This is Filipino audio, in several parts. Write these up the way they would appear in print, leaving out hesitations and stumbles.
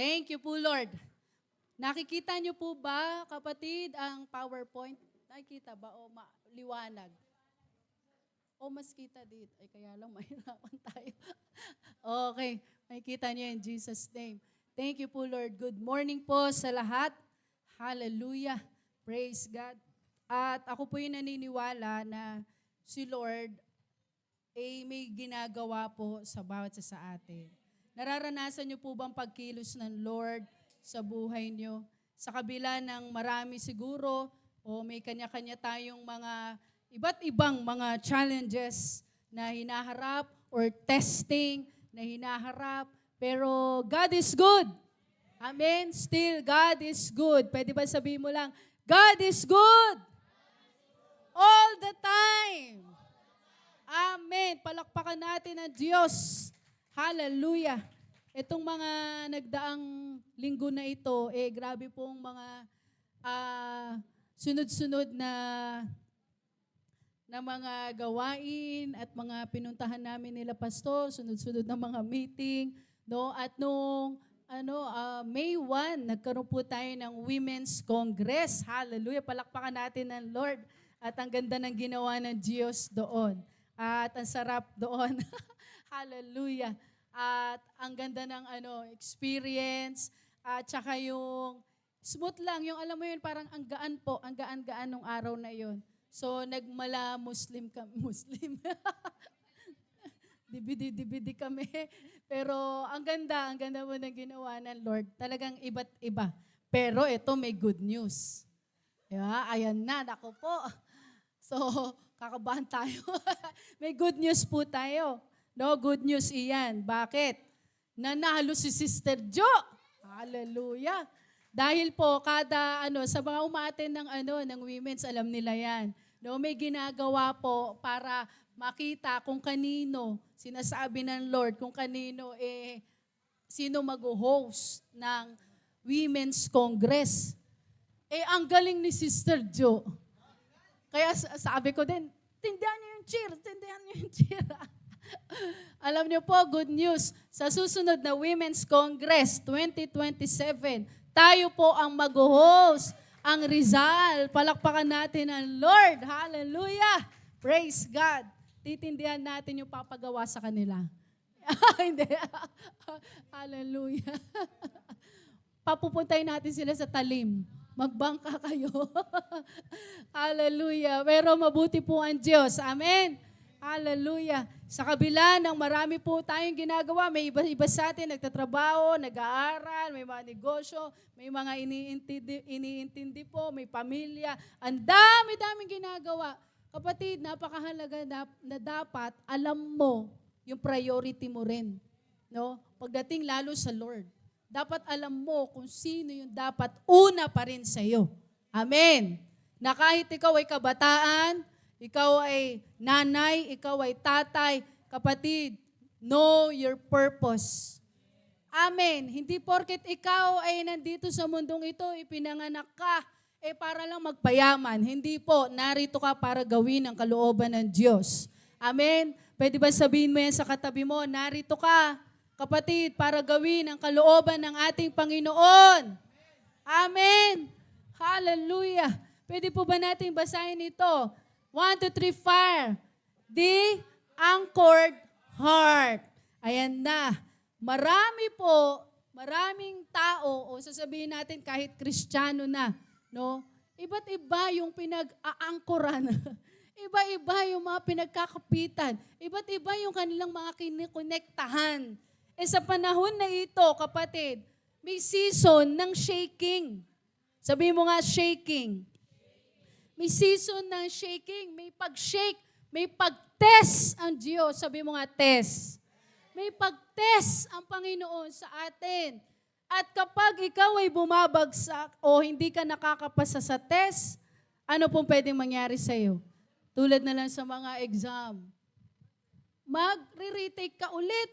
Thank you po, Lord. Nakikita niyo po ba, kapatid, ang PowerPoint? Nakikita ba o liwanag? O mas kita dito. Ay, kaya lang mahirapan tayo. Okay, makikita niyo in Jesus' name. Thank you po, Lord. Good morning po sa lahat. Hallelujah. Praise God. At ako po yung naniniwala na si Lord may ginagawa po sa bawat isa sa atin. Nararanasan niyo po bang pagkilos ng Lord sa buhay niyo? Sa kabila ng marami siguro, o may kanya-kanya tayong mga iba't ibang mga challenges na hinaharap or testing na hinaharap. Pero God is good. Amen? Still, God is good. Pwede ba sabihin mo lang, God is good all the time. Amen. Palakpakan natin ang Diyos. Hallelujah. Itong mga nagdaang linggo na ito, grabe pong mga sunod-sunod na mga gawain at mga pinuntahan namin nila pastor, sunod-sunod na mga meeting, no? At nung May 1, nagkaroon po tayo ng Women's Congress. Hallelujah. Palakpakan natin ng Lord. At ang ganda ng ginawa ng Diyos doon. At ang sarap doon. Hallelujah. At ang ganda ng experience. At saka yung smooth lang. Yung alam mo yun, parang ang gaan po. Ang gaan-gaan nung araw na yun. So, nagmala Muslim kami. Muslim. Dibidi kami. Pero ang ganda mo ng ginawa ng Lord. Talagang iba't iba. Pero ito may good news. Yeah, ayan na, nako po. So, kakabahan tayo. May good news po tayo. No, good news iyan. Bakit? Nanalo si Sister Jo. Hallelujah. Dahil po kada sa mga umaattend ng women's, alam nila 'yan. No, may ginagawa po para makita kung kanino sinasabi ng Lord, kung kanino sino mag-host ng Women's Congress. Ang galing ni Sister Jo. Kaya sabi ko din, tindihan niyo yung cheer. Alam niyo po, good news. Sa susunod na Women's Congress 2027, tayo po ang mag-host, ang Rizal. Palakpakan natin ang Lord. Hallelujah. Praise God. Titindihan natin yung papagawa sa kanila. Hindi. Hallelujah. Papupuntahin natin sila sa talim. Magbangka kayo. Hallelujah. Pero mabuti po ang Diyos. Amen. Hallelujah. Sa kabila ng marami po tayong ginagawa, may iba sa atin nagtatrabaho, nag-aaral, may mga negosyo, may mga iniintindi po, may pamilya. Ang dami-daming ginagawa. Kapatid, napakahalaga na dapat alam mo yung priority mo rin. No? Pagdating lalo sa Lord. Dapat alam mo kung sino yung dapat una pa rin sa iyo. Amen. Na kahit ikaw ay kabataan, ikaw ay nanay, ikaw ay tatay, kapatid, know your purpose. Amen. Hindi porket ikaw ay nandito sa mundong ito, ipinanganak ka, para lang magpayaman. Hindi po, narito ka para gawin ang kalooban ng Diyos. Amen. Pwede ba sabihin mo yan sa katabi mo, narito ka, kapatid, para gawin ang kalooban ng ating Panginoon. Amen. Hallelujah. Pwede po ba natin basahin ito? 1, 2, 3, fire. The anchored heart. Ayan na. Maraming tao, o sasabihin natin kahit Kristiyano na, no? Iba't iba yung pinag-aangkoran. Iba-iba yung mga pinagkakapitan. Iba't iba yung kanilang mga kinikonektahan. Sa panahon na ito, kapatid, may season ng shaking. Sabihin mo nga, shaking. May season ng shaking. May pag-shake. May pag-test ang Diyos. Sabihin mo nga, test. May pag-test ang Panginoon sa atin. At kapag ikaw ay bumabagsak o hindi ka nakakapasa sa test, ano pong pwedeng mangyari sa iyo? Tulad na lang sa mga exam. Magre-retake ka ulit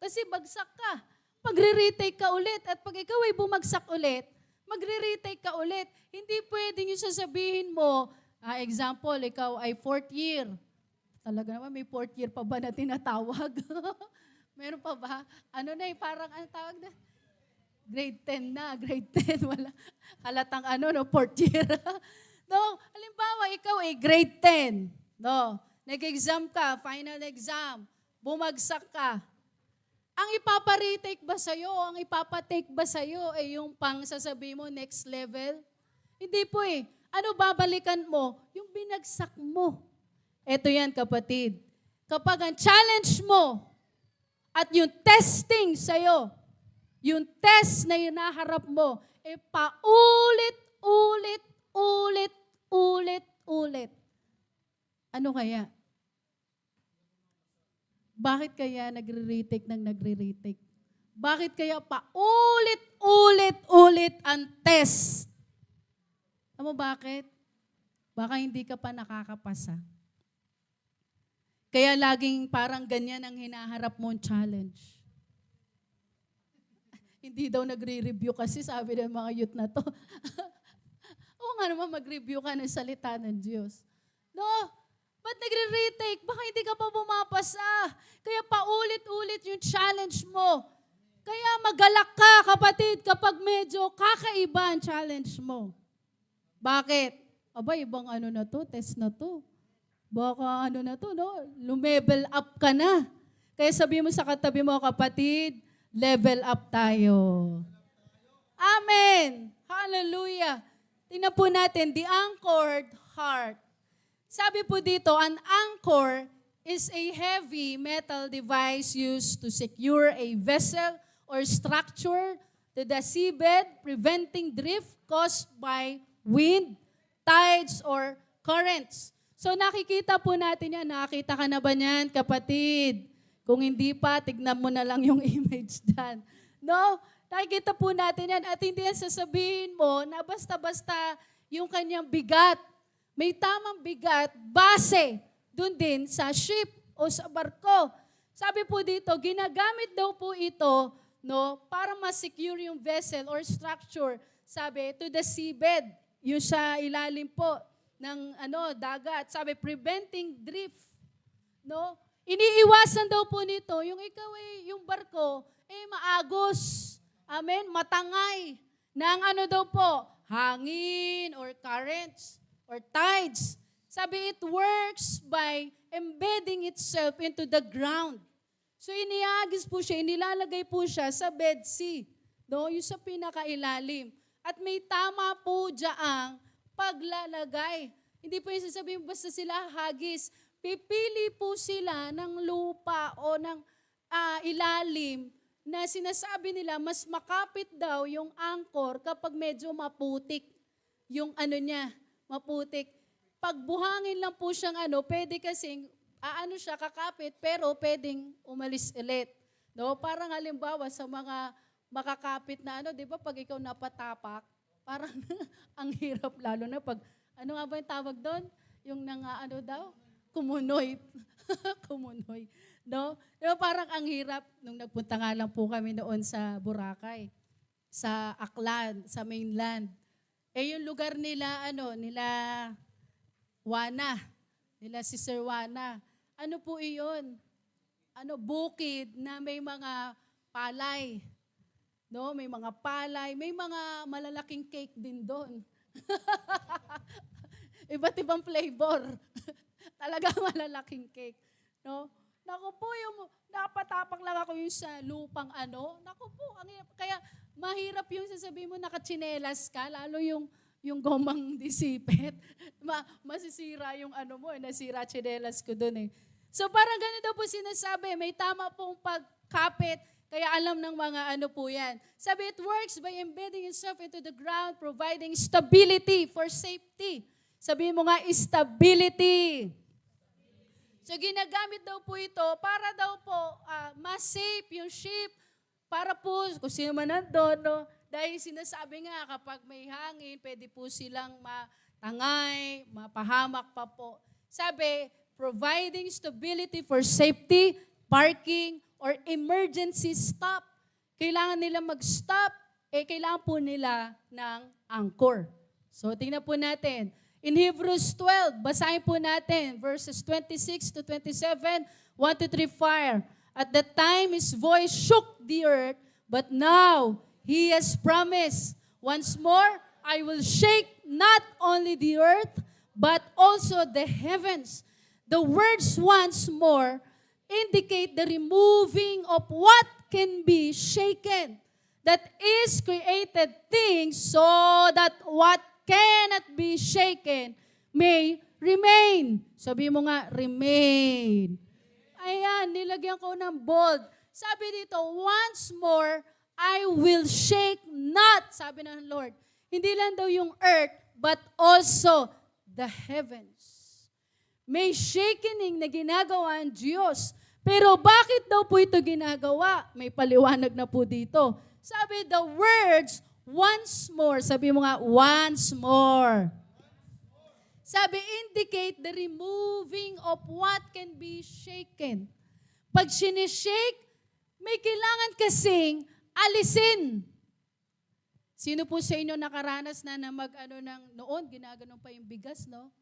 kasi bagsak ka. Pagre-retake ka ulit at pag ikaw ay bumagsak ulit, magre-retake ka ulit. Hindi pwedeng yung sasabihin mo, example, ikaw ay 4th year. Talaga naman, may 4th year pa ba na tinatawag? Meron pa ba? Parang, tawag na? grade 10 na, grade 10, wala. Halatang fourth year. No, halimbawa, ikaw ay grade 10. No, nag-exam ka, final exam, bumagsak ka. Ang ipaparetake ba sa'yo, ang ipapatake ba sa'yo ay yung pang sasabihin mo next level? Hindi po eh. Ano babalikan mo? Yung binagsak mo. Eto yan kapatid. Kapag ang challenge mo at yung testing sa'yo, yung test na hinaharap mo, paulit-ulit. Ano kaya? Bakit kaya nagre-retake? Bakit kaya paulit-ulit ang test? Alam mo bakit? Baka hindi ka pa nakakapasa. Kaya laging parang ganyan ang hinaharap mong challenge. Hindi daw nagre-review kasi sabi ng mga youth na to. Oo nga naman, mag-review ka ng salita ng Diyos. No? Ba't nagre-retake? Baka hindi ka pa bumapasa. Kaya paulit-ulit yung challenge mo. Kaya magalak ka, kapatid, kapag medyo kakaiba ang challenge mo. Bakit? Aba, ibang na to, test na to. Baka no? Lumevel up ka na. Kaya sabi mo sa katabi mo, kapatid, level up tayo. Amen! Hallelujah! Tingnan po natin, the anchored heart. Sabi po dito, an anchor is a heavy metal device used to secure a vessel or structure to the seabed, preventing drift caused by wind, tides, or currents. So nakikita po natin yan. Nakakita ka na ba niyan, kapatid? Kung hindi pa, tignan mo na lang yung image dyan. No? Nakikita po natin yan. At hindi yan sasabihin mo na basta-basta yung kanyang bigat. May tamang bigat, base, dun din sa ship o sa barko. Sabi po dito, ginagamit daw po ito para ma-secure yung vessel or structure. Sabi, to the seabed, yung sa ilalim po ng dagat. Sabi, preventing drift. No? Iniiwasan daw po nito, yung ikaw yung barko, maagos. Amen? Matangay ng daw po, hangin or currents or tides. Sabi, it works by embedding itself into the ground. So iniagis po siya, inilalagay po siya sa bed sea. No? Yung sa pinakailalim. At may tama po diyaang paglalagay. Hindi po yung sasabihin basta sila hagis. Pipili po sila ng lupa o ng ilalim na sinasabi nila mas makapit daw yung anchor kapag medyo maputik yung niya, maputik. Pag buhangin lang po siyang pwede kasing siya kakapit pero pwedeng umalis ulit. No? Parang halimbawa sa mga makakapit na di ba pag ikaw napatapak, parang ang hirap lalo na pag, nga ba yung tawag doon? Yung daw? Kumunoy. Kumunoy. No? Diba parang ang hirap nung nagpunta nga lang po kami noon sa Boracay, sa Aklan, sa mainland. Yung lugar nila, nila Wana, nila Sister Wana. Ano po iyon? Bukid na may mga palay. No, may mga palay, may mga malalaking cake din doon. Iba't ibang flavor. Talagang malalaking cake. No? Naku po, yung napatapak lang ako yung sa lupang Naku po, kaya mahirap yung sasabihin mo nakatsinelas ka, lalo yung gomang disipit. Masisira yung mo, nasira tsinelas ko doon eh. So parang ganun daw po sinasabi, may tama pong pagkapit, kaya alam ng mga po yan. Sabi, it works by embedding itself into the ground, providing stability for safety. Sabihin mo nga, stability. So ginagamit daw po ito para daw po mas safe yung ship. Para po, kung sino man nandun, dahil sinasabi nga kapag may hangin, pwede po silang matangay, mapahamak pa po. Sabi, providing stability for safety, parking, or emergency stop. Kailangan nila mag-stop, kailangan po nila ng anchor. So, tingnan po natin. In Hebrews 12, basahin po natin, verses 26 to 27, 1 to 3, fire. At that time, His voice shook the earth, but now, He has promised, once more, I will shake not only the earth, but also the heavens. The words once more indicate the removing of what can be shaken, that is created things, so that what cannot be shaken may remain. Sabi mo nga, remain. Ayan, nilagyan ko ng bold. Sabi dito, once more, I will shake not, sabi ng Lord. Hindi lang daw yung earth, but also the heavens. May shakening na ginagawa ang Diyos. Pero bakit daw po ito ginagawa? May paliwanag na po dito. Sabi, the words, once more. Sabi mo nga, once more. Sabi, indicate the removing of what can be shaken. Pag sinishake, may kailangan kasing alisin. Sino po sa inyo nakaranas na mag-ano ng noon, ginaganon pa yung bigas, no?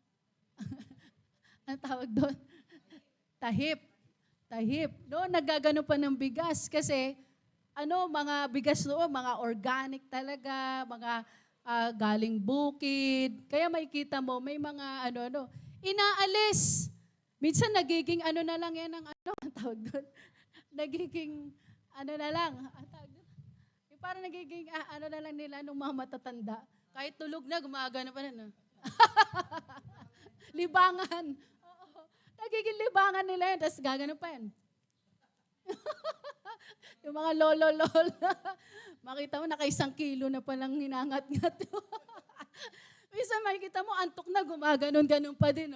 Ang tawag doon? Tahip. Tahip. Noon, naggagano pa ng bigas kasi mga bigas noon, mga organic talaga, mga galing bukid. Kaya makikita mo, may mga inaalis. Minsan nagiging na lang yan ang ang tawag doon. Nagiging na lang. Ang tawag doon. Yung parang nagiging na lang nila nung mga matatanda. Kahit tulog na, gumagano pa na. Libangan. Oo. Nagiging libangan nila yan, tapos gagano pa yan. Yung mga lolo-lola, makita mo, naka-1 kilo na palang hinangat-ngat. Minsan makikita mo, antok na, gumaganon-ganon pa din.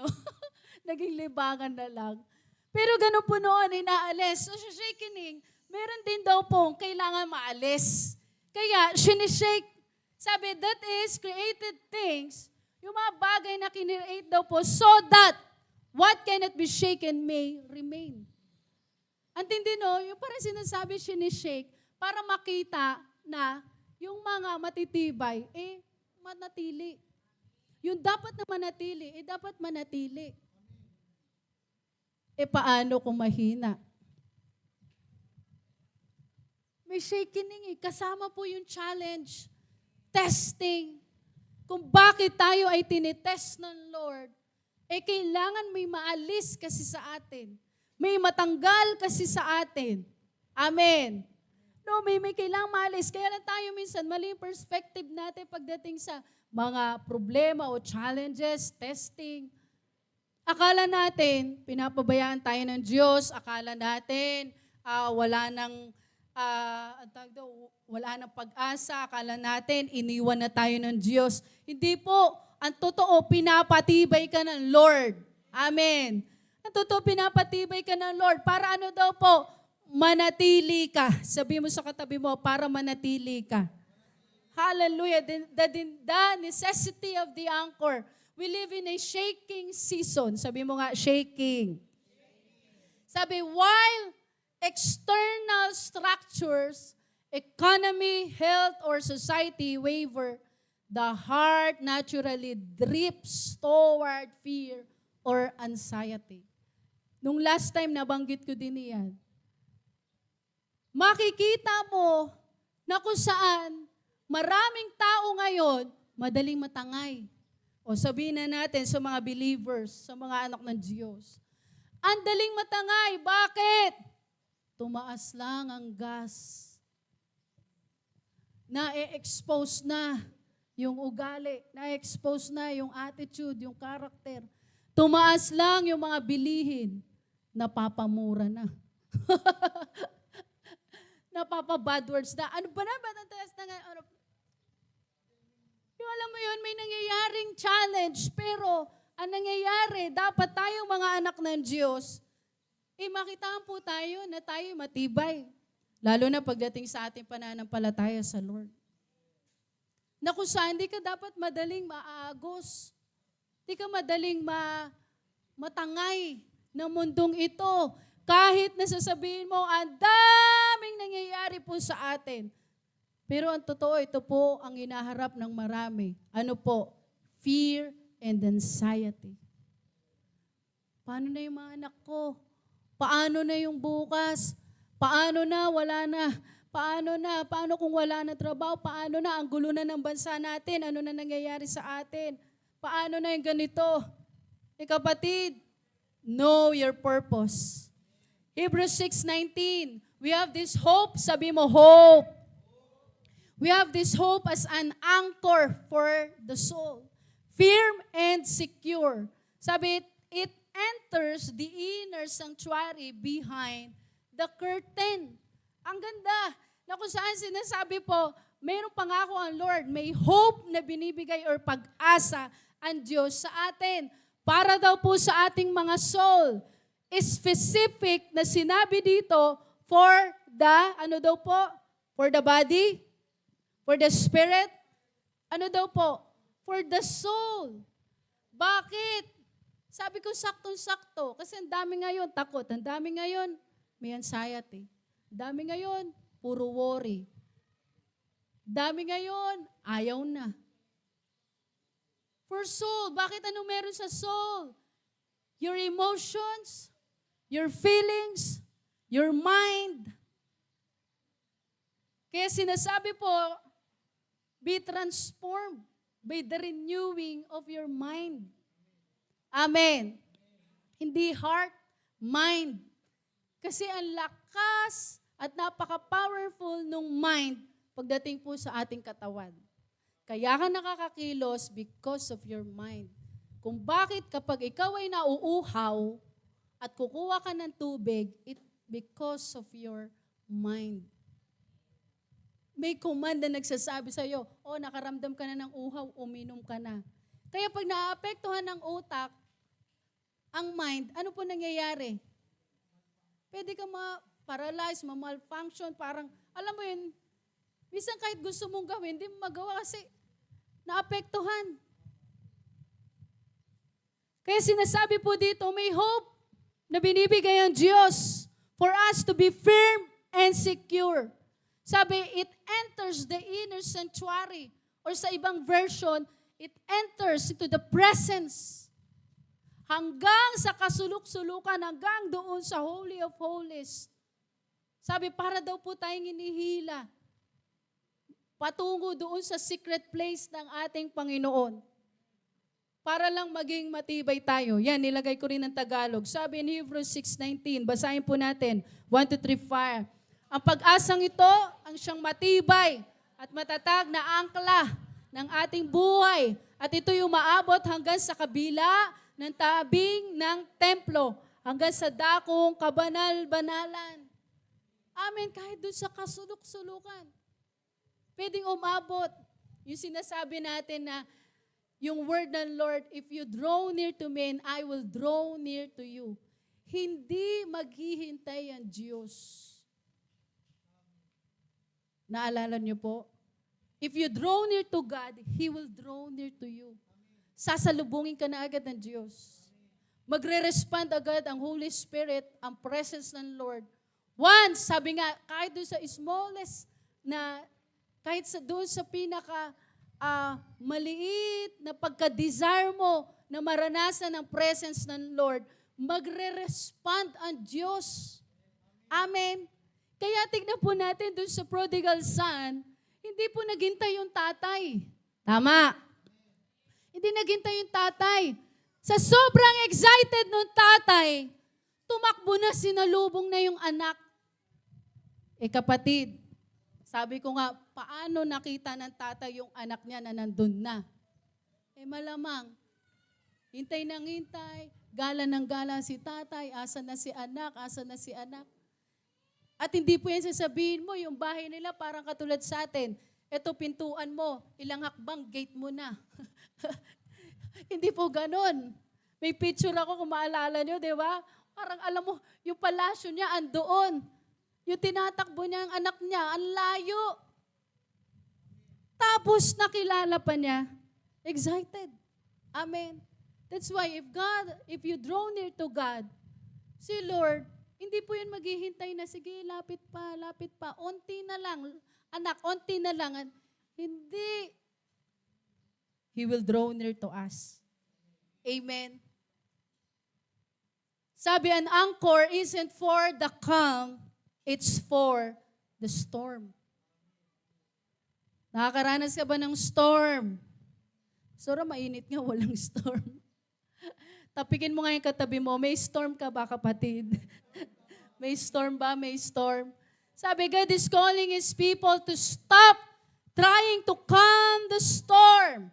Naging libangan na lang. Pero ganun po noon, inaalis. So, shakening, meron din daw pong kailangan maalis. Kaya, sinishake. Sabi, that is created things, yung mga bagay na kinreate daw po, so that what cannot be shaken may remain. Antindi no, yung parang sinasabi sinishake para makita na yung mga matitibay, manatili. Yung dapat na manatili, dapat manatili. Paano kung mahina? May shakening kasama po yung challenge, testing. Kung bakit tayo ay tinitest ng Lord, kailangan may maalis kasi sa atin. May matanggal kasi sa atin. Amen. No, may kailangang maalis. Kaya lang tayo minsan, mali yung perspective natin pagdating sa mga problema o challenges, testing. Akala natin, pinapabayaan tayo ng Diyos. Akala natin, wala nang pag-asa. Akala natin, iniwan na tayo ng Diyos. Hindi po. Ang totoo, pinapatibay ka ng Lord. Amen. Ang totoo, pinapatibay ka ng Lord. Para ano daw po? Manatili ka. Sabi mo sa katabi mo, para manatili ka. Hallelujah. The necessity of the anchor. We live in a shaking season. Sabi mo nga, shaking. Sabi, while external structures, economy, health, or society waver, the heart naturally drifts toward fear or anxiety. Nung last time, nabanggit ko din yan. Makikita mo na kung saan maraming tao ngayon, madaling matangay. O sabihin na natin sa mga believers, sa mga anak ng Diyos. Ang daling matangay. Bakit? Tumaas lang ang gas. Na-expose na yung ugali. Na-expose na yung attitude, yung character. Tumaas lang yung mga bilihin. Napapamura na. Napapa-bad words na. Ano ba na? Ba't ang taas na nga? Yung alam mo yun, may nangyayaring challenge. Pero, ang nangyayari, dapat tayong mga anak ng Diyos, makitaan po tayo na tayo matibay. Lalo na pagdating sa ating pananampalataya sa Lord. Na kung saan, hindi ka dapat madaling maaagos. Hindi ka madaling matangay ng mundong ito. Kahit nasasabihin mo, ang daming nangyayari po sa atin. Pero ang totoo, ito po ang hinaharap ng marami. Ano po? Fear and anxiety. Paano na yung mga anak ko? Paano na yung bukas? Paano na? Wala na. Paano na? Paano kung wala na trabaho? Paano na? Ang gulo na ng bansa natin. Ano na nangyayari sa atin? Paano na yung ganito? Kapatid, know your purpose. Hebrews 6:19, we have this hope. Sabi mo, hope. We have this hope as an anchor for the soul. Firm and secure. Sabi, it enters the inner sanctuary behind the curtain. Ang ganda na kung saan sinasabi po, mayroong pangako ang Lord, may hope na binibigay or pag-asa ang Diyos sa atin. Para daw po sa ating mga soul. Specific na sinabi dito for the, ano daw po? For the body? For the spirit? Ano daw po? For the soul. Bakit? Sabi ko saktong-sakto. Kasi ang dami ngayon takot. Ang dami ngayon may anxiety. Dami ngayon, puro worry. Dami ngayon, ayaw na. For soul, bakit anong meron sa soul? Your emotions, your feelings, your mind. Kaya sinasabi po, be transformed by the renewing of your mind. Amen. Hindi heart, mind. Kasi ang lakas at napaka-powerful nung mind pagdating po sa ating katawan. Kaya ka nakakakilos because of your mind. Kung bakit kapag ikaw ay nauuhaw at kukuha ka ng tubig, it because of your mind. May command na nagsasabi sa iyo, nakaramdam ka na ng uhaw, uminom ka na. Kaya pag naapektuhan ng utak, ang mind, ano po nangyayari? Pwede ka ma-paralyze, ma-malfunction, parang, alam mo yun, minsan kahit gusto mong gawin, hindi mo magawa kasi naapektuhan. Kaya sinasabi po dito, may hope na binibigay ang Diyos for us to be firm and secure. Sabi, it enters the inner sanctuary. Or sa ibang version, it enters into the presence. Hanggang sa kasuluk-sulukan, hanggang doon sa Holy of Holies. Sabi, para daw po tayong inihila. Patungo doon sa secret place ng ating Panginoon. Para lang maging matibay tayo. Yan, nilagay ko rin ng Tagalog. Sabi in Hebrews 6:19, basahin po natin, 1-3-5. Ang pag-asang ito, ang siyang matibay at matatag na angkla ng ating buhay. At ito'y umaabot hanggang sa kabila ng tabing ng templo, hanggang sa dakong kabanal-banalan. Amen, kahit doon sa kasuluk-sulukan. Pwedeng umabot. Yung sinasabi natin na, yung word ng Lord, if you draw near to me and I will draw near to you. Hindi maghihintay ang Diyos. Naalala niyo po? If you draw near to God, He will draw near to you. Sasalubungin ka na agad ng Diyos. Magre-respond agad ang Holy Spirit, ang presence ng Lord. Once, sabi nga, kahit doon sa smallest na, kahit sa doon sa pinaka maliit na pagka-desire mo na maranasan ang presence ng Lord, magre-respond ang Diyos. Amen. Kaya tignan po natin doon sa prodigal son, hindi po naghintay yung tatay. Tama. Hindi naghintay yung tatay. Sa sobrang excited nung tatay, tumakbo na, sinalubong na yung anak. Kapatid, sabi ko nga, paano nakita ng tatay yung anak niya na nandun na? Malamang, hintay ng hintay, gala ng gala si tatay, asa na si anak, asa na si anak. At hindi po yan sasabihin mo, yung bahay nila parang katulad sa atin. Ito pintuan mo, ilang hakbang, gate mo na. Hindi po ganun. May picture ako kung maalala nyo, di ba? Parang alam mo, yung palasyo niya andoon. Yung tinatakbo niya ang anak niya, ang layo. Tapos nakilala pa niya, excited. Amen. That's why if you draw near to God, si Lord, hindi po yun maghihintay na, sige, lapit pa, onti na lang. Anak, onti na lang. Hindi. He will draw near to us. Amen. Sabi, an anchor isn't for the calm, it's for The storm. Nakakaranas ka ba ng storm? Sora, mainit nga, walang storm. Tapikin mo nga yung katabi mo, may storm ka ba, kapatid? May storm ba? May storm. Sabi, God is calling His people to stop trying to calm the storm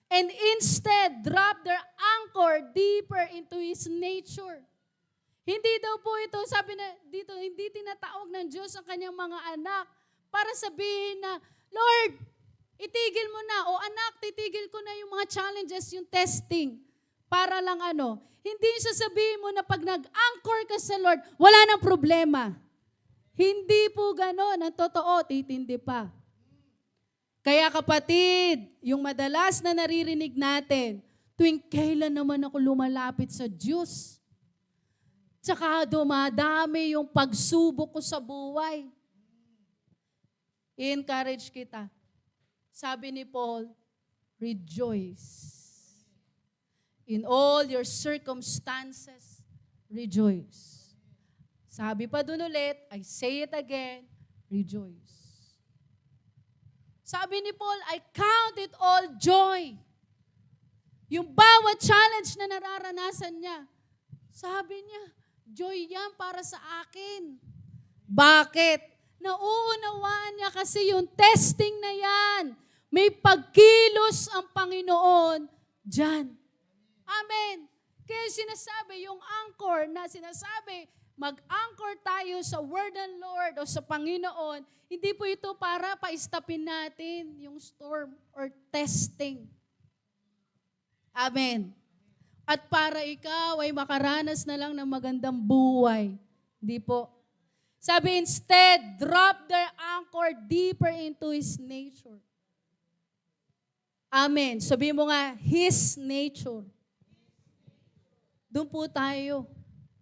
and instead drop their anchor deeper into His nature. Hindi daw po ito, sabi na dito, hindi tinatawag ng Diyos ang kanyang mga anak para sabihin na, Lord, itigil mo na, o anak, titigil ko na yung mga challenges, yung testing, para lang ano. Hindi yung sasabihin mo na pag nag-anchor ka sa Lord, wala nang problema. Hindi po gano'n. Ang totoo, titindi pa. Kaya kapatid, yung madalas na naririnig natin, tuwing kailan naman ako lumalapit sa Diyos, tsaka dumadami yung pagsubok ko sa buhay. I-encourage kita. Sabi ni Paul, rejoice. In all your circumstances, rejoice. Sabi pa dun ulit, I say it again, rejoice. Sabi ni Paul, I count it all joy. Yung bawat challenge na nararanasan niya, sabi niya, joy yan para sa akin. Bakit? Nauunawaan niya kasi yung testing na yan. May pagkilos ang Panginoon dyan. Amen. Kaya sinasabi, yung anchor na sinasabi, mag-anchor tayo sa word ng Lord o sa Panginoon, hindi po ito para pa-stopin natin yung storm or testing. Amen. At para ikaw ay makaranas na lang ng magandang buhay. Hindi po. Sabi instead, drop their anchor deeper into His nature. Amen. Sabi mo nga, His nature. Doon po tayo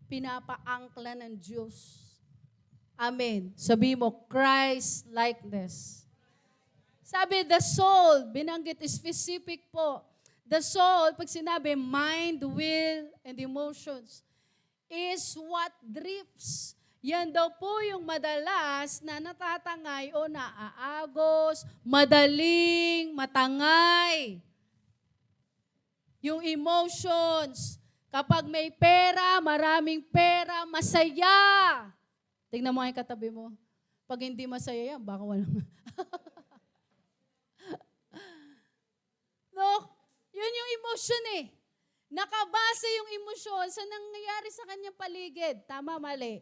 pinapaangkla ng Diyos. Amen. Sabi mo, Christ-likeness. Sabi, the soul, binanggit specific po. The soul, pag sinabi, mind, will, and emotions, is what drifts. Yan daw po yung madalas na natatangay o naaagos, madaling, matangay. Yung emotions, kapag may pera, maraming pera, masaya. Tingnan mo yung katabi mo. Pag hindi masaya yan, baka walang. No, yun yung emotion eh. Nakabase yung emosyon sa nangyayari sa kanyang paligid. Tama, mali.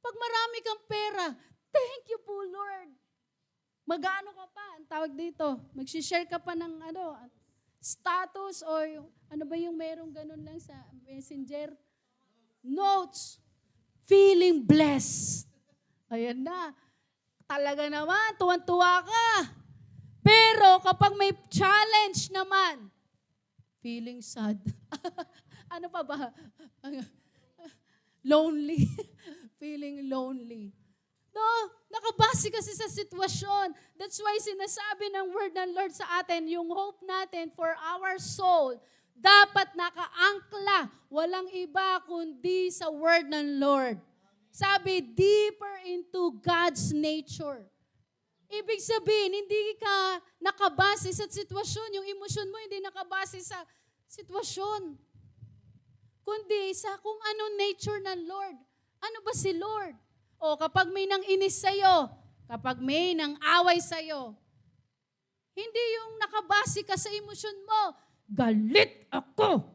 Pag marami kang pera, thank you po, Lord. Mag-ano ka pa, ang tawag dito, mag-share ka pa ng status o yung, ano ba yung merong ganun lang sa messenger? Notes. Feeling blessed. Ayan na. Talaga naman, tuwan-tuwa ka. Pero kapag may challenge naman, feeling sad. Ano pa ba? Lonely. Feeling lonely. No, nakabase kasi sa sitwasyon. That's why sinasabi ng word ng Lord sa atin, yung hope natin for our soul, dapat nakaangkla, walang iba kundi sa word ng Lord. Sabi, deeper into God's nature. Ibig sabihin, hindi ka nakabase sa sitwasyon. Yung emosyon mo hindi nakabase sa sitwasyon. Kundi sa kung anong nature ng Lord. Ano ba si Lord? O kapag may nang inis sa'yo, kapag may nang away sa'yo, hindi yung nakabase ka sa emosyon mo, galit ako.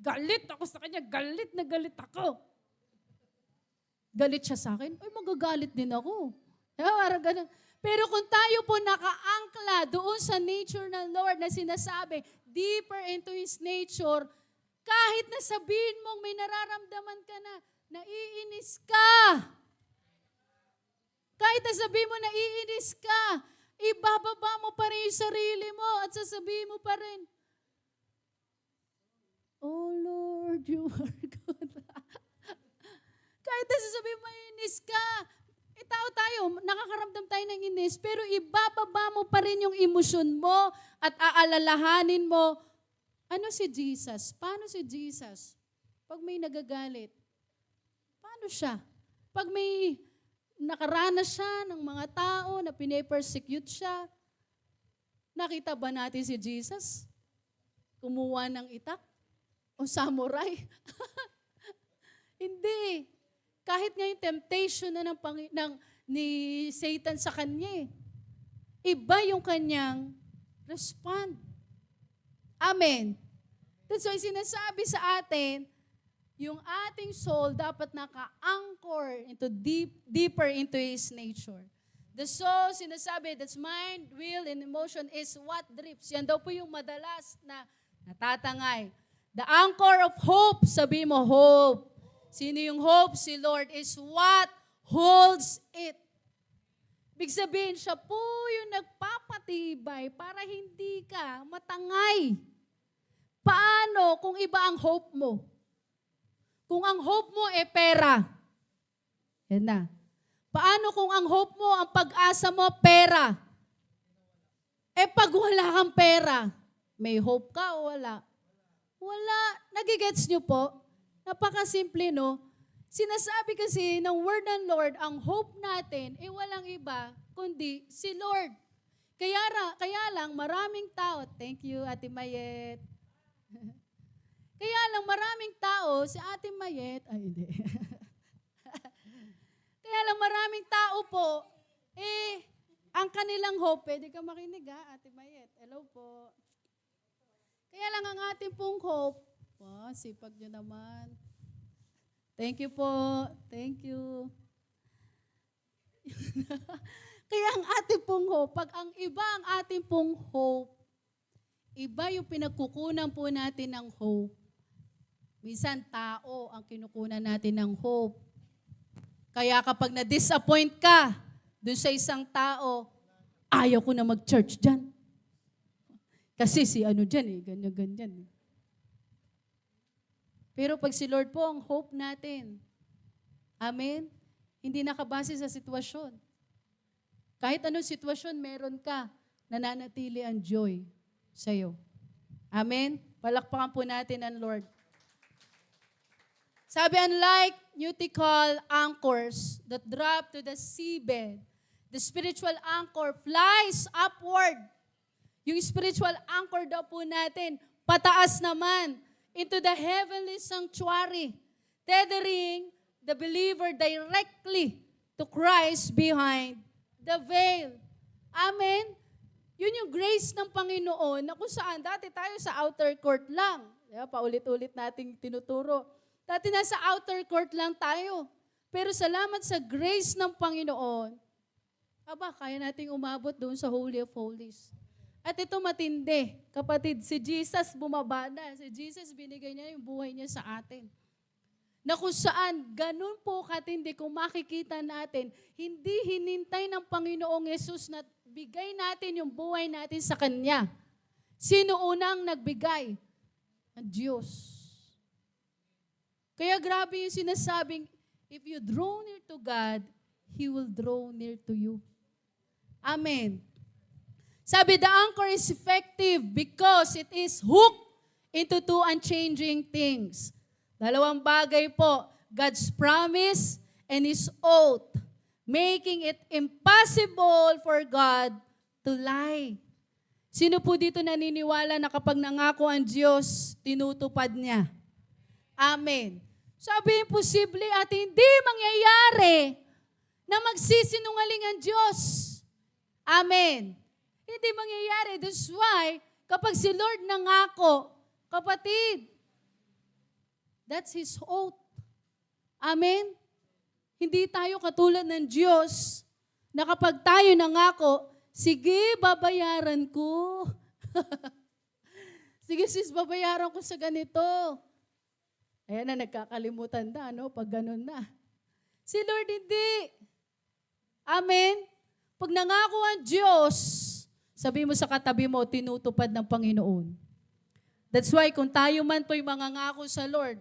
Galit ako sa kanya, galit na galit ako. Galit siya sa akin, ay magagalit din ako. Parang ganun. Pero kung tayo po nakaangkla doon sa nature ng Lord na sinasabi, deeper into His nature, kahit na sabihin mong may nararamdaman ka na, naiinis ka. Kahit na sabihin mo naiinis ka, ibababa mo pa rin yung sarili mo at sasabihin mo pa rin, oh Lord, you are good. Kahit na sasabihin mo inis ka, tao tayo, nakakaramdam tayo ng inis, pero ibababa mo pa rin yung emosyon mo at aalalahanin mo, ano si Jesus? Paano si Jesus? Pag may nagagalit, paano siya? Pag may nakaranas siya ng mga tao na pine-persecute siya. Nakita ba natin si Jesus? Kumuha ng itak? O samurai? Hindi. Kahit nga yung temptation na ni Satan sa kanya, iba yung kanyang respond. Amen. That's why sinasabi sa atin, yung ating soul dapat naka-anchor deeper into His nature. The soul, sinasabi, that's mind, will, and emotion is what drips. Yan daw po yung madalas na natatangay. The anchor of hope, sabi mo, hope. Sino yung hope? Si Lord is what holds it. Ibig sabihin, siya po yung nagpapatibay para hindi ka matangay. Paano kung iba ang hope mo? Kung ang hope mo pera. Yan na. Paano kung ang hope mo, ang pag-asa mo, pera? Pag wala kang pera, may hope ka o wala? Wala. Nagigets niyo po? Napakasimple, no? Sinasabi kasi ng word ng Lord, ang hope natin, walang iba, kundi si Lord. Kaya lang, maraming tao, thank you, Ate Mayet. Kaya lang, maraming tao, si Ate Mayet, ay hindi. Kaya lang, maraming tao po, ang kanilang hope, pwede ka makinig Ate Mayet. Hello po. Kaya lang ang ating pong hope, sipag nyo naman. Thank you po. Thank you. Kaya ang ating pong hope, pag ang iba ang ating pong hope, iba yung pinagkukunan po natin ng hope. Minsan tao ang kinukunan natin ng hope. Kaya kapag na-disappoint ka dun sa isang tao, ayaw ko na mag-church dyan. Kasi si ano dyan ganyan. Pero pag si Lord po ang hope natin, amen, hindi nakabase sa sitwasyon. Kahit anong sitwasyon meron ka, nananatili ang joy sa'yo. Amen? Palakpakan po natin ang Lord. Sabi, unlike nautical anchors that drop to the seabed, the spiritual anchor flies upward. Yung spiritual anchor daw po natin, pataas naman, into the heavenly sanctuary, tethering the believer directly to Christ behind the veil. Amen? Yun yung grace ng Panginoon na kung saan dati tayo sa outer court lang. Paulit-ulit nating tinuturo. Dati nasa outer court lang tayo. Pero salamat sa grace ng Panginoon, kaya nating umabot doon sa Holy of Holies. At ito matindi, kapatid, si Jesus bumaba na. Si Jesus binigay niya yung buhay niya sa atin. Na kung saan, ganun po katindi kung makikita natin, hindi hinintay ng Panginoong Yesus na bigay natin yung buhay natin sa Kanya. Sino unang nagbigay? Ang Diyos. Kaya grabe yung sinasabing, if you draw near to God, He will draw near to you. Amen. Sabi, the anchor is effective because it is hooked into two unchanging things. Dalawang bagay po, God's promise and His oath, making it impossible for God to lie. Sino po dito naniniwala na kapag nangako ang Diyos, tinutupad niya? Amen. Sabi, imposible at hindi mangyayari na magsisinungaling ang Diyos. Amen. Hindi mangyayari. That's why, kapag si Lord nangako, kapatid, that's His oath. Amen? Hindi tayo katulad ng Diyos na kapag tayo nangako, sige, babayaran ko. Sige sis, babayaran ko sa ganito. Ayan na, nagkakalimutan na, pag ganun na. Si Lord hindi. Amen? Pag nangako ang Diyos, sabi mo sa katabi mo, tinutupad ng Panginoon. That's why kung tayo man po'y mangangako sa Lord,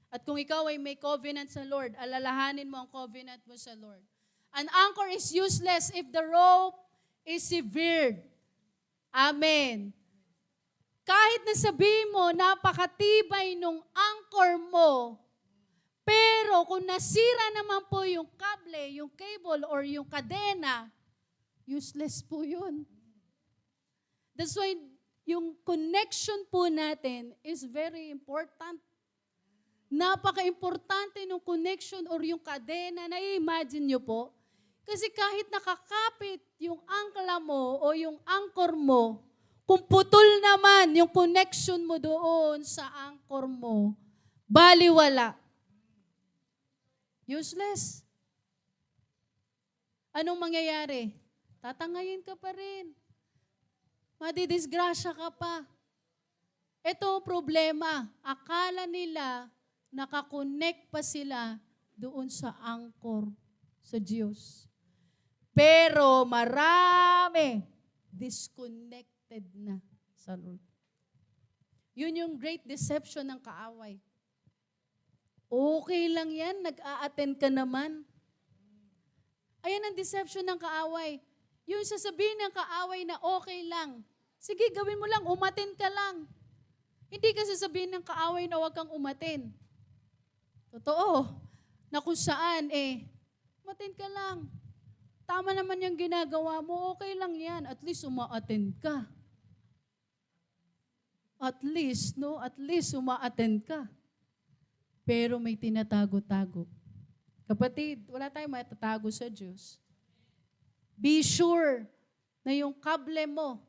at kung ikaw ay may covenant sa Lord, alalahanin mo ang covenant mo sa Lord. An anchor is useless if the rope is severed. Amen. Kahit na sabihin mo, napakatibay nung anchor mo, Pero kung nasira naman po yung kable, yung cable, or yung kadena, useless po yun. That's why yung connection po natin is very important. Napaka-importante ng connection or yung kadena. Na-imagine nyo po? Kasi kahit nakakapit yung angkla mo o yung anchor mo, kung putol naman yung connection mo doon sa anchor mo, baliwala. Useless. Anong mangyayari? Tatangayin ka pa rin. Madidisgrasya ka pa. Ito ang problema. Akala nila nakakonect pa sila doon sa anchor sa Diyos. Pero marami disconnected na sa Lord. Yun yung great deception ng kaaway. Okay lang yan, nag-a-attend ka naman. Ayan ang deception ng kaaway. Yung sasabihin ng kaaway na okay lang. Sige, gawin mo lang, umattend ka lang. Hindi ka sasabihin ng kaaway na huwag kang umattend. Totoo. Na kung saan, umattend ka lang. Tama naman yung ginagawa mo, okay lang yan. At least uma-attend ka. At least uma-attend ka. Pero may tinatago-tago. Kapatid, wala tayong matatago sa Diyos. Be sure na yung kable mo,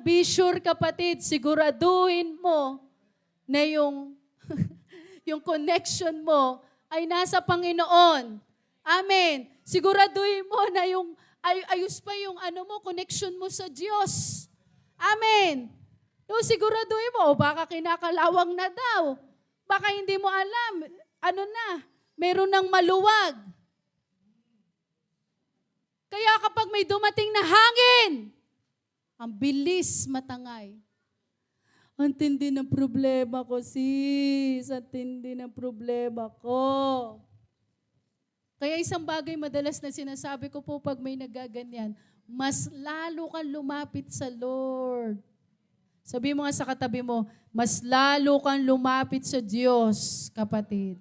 be sure kapatid, siguraduhin mo na yung yung connection mo ay nasa Panginoon. Amen. Siguraduhin mo na yung ayos pa yung connection mo sa Diyos. Amen. Siguraduhin mo, baka kinakalawang na daw. Baka hindi mo alam, meron ng maluwag. Kaya kapag may dumating na hangin, ang bilis matangay. Ang tindi ng problema ko, sis. Ang tindi ng problema ko. Kaya isang bagay madalas na sinasabi ko po pag may nagaganyan, mas lalo kang lumapit sa Lord. Sabi mo nga sa katabi mo, mas lalo kang lumapit sa Diyos, kapatid.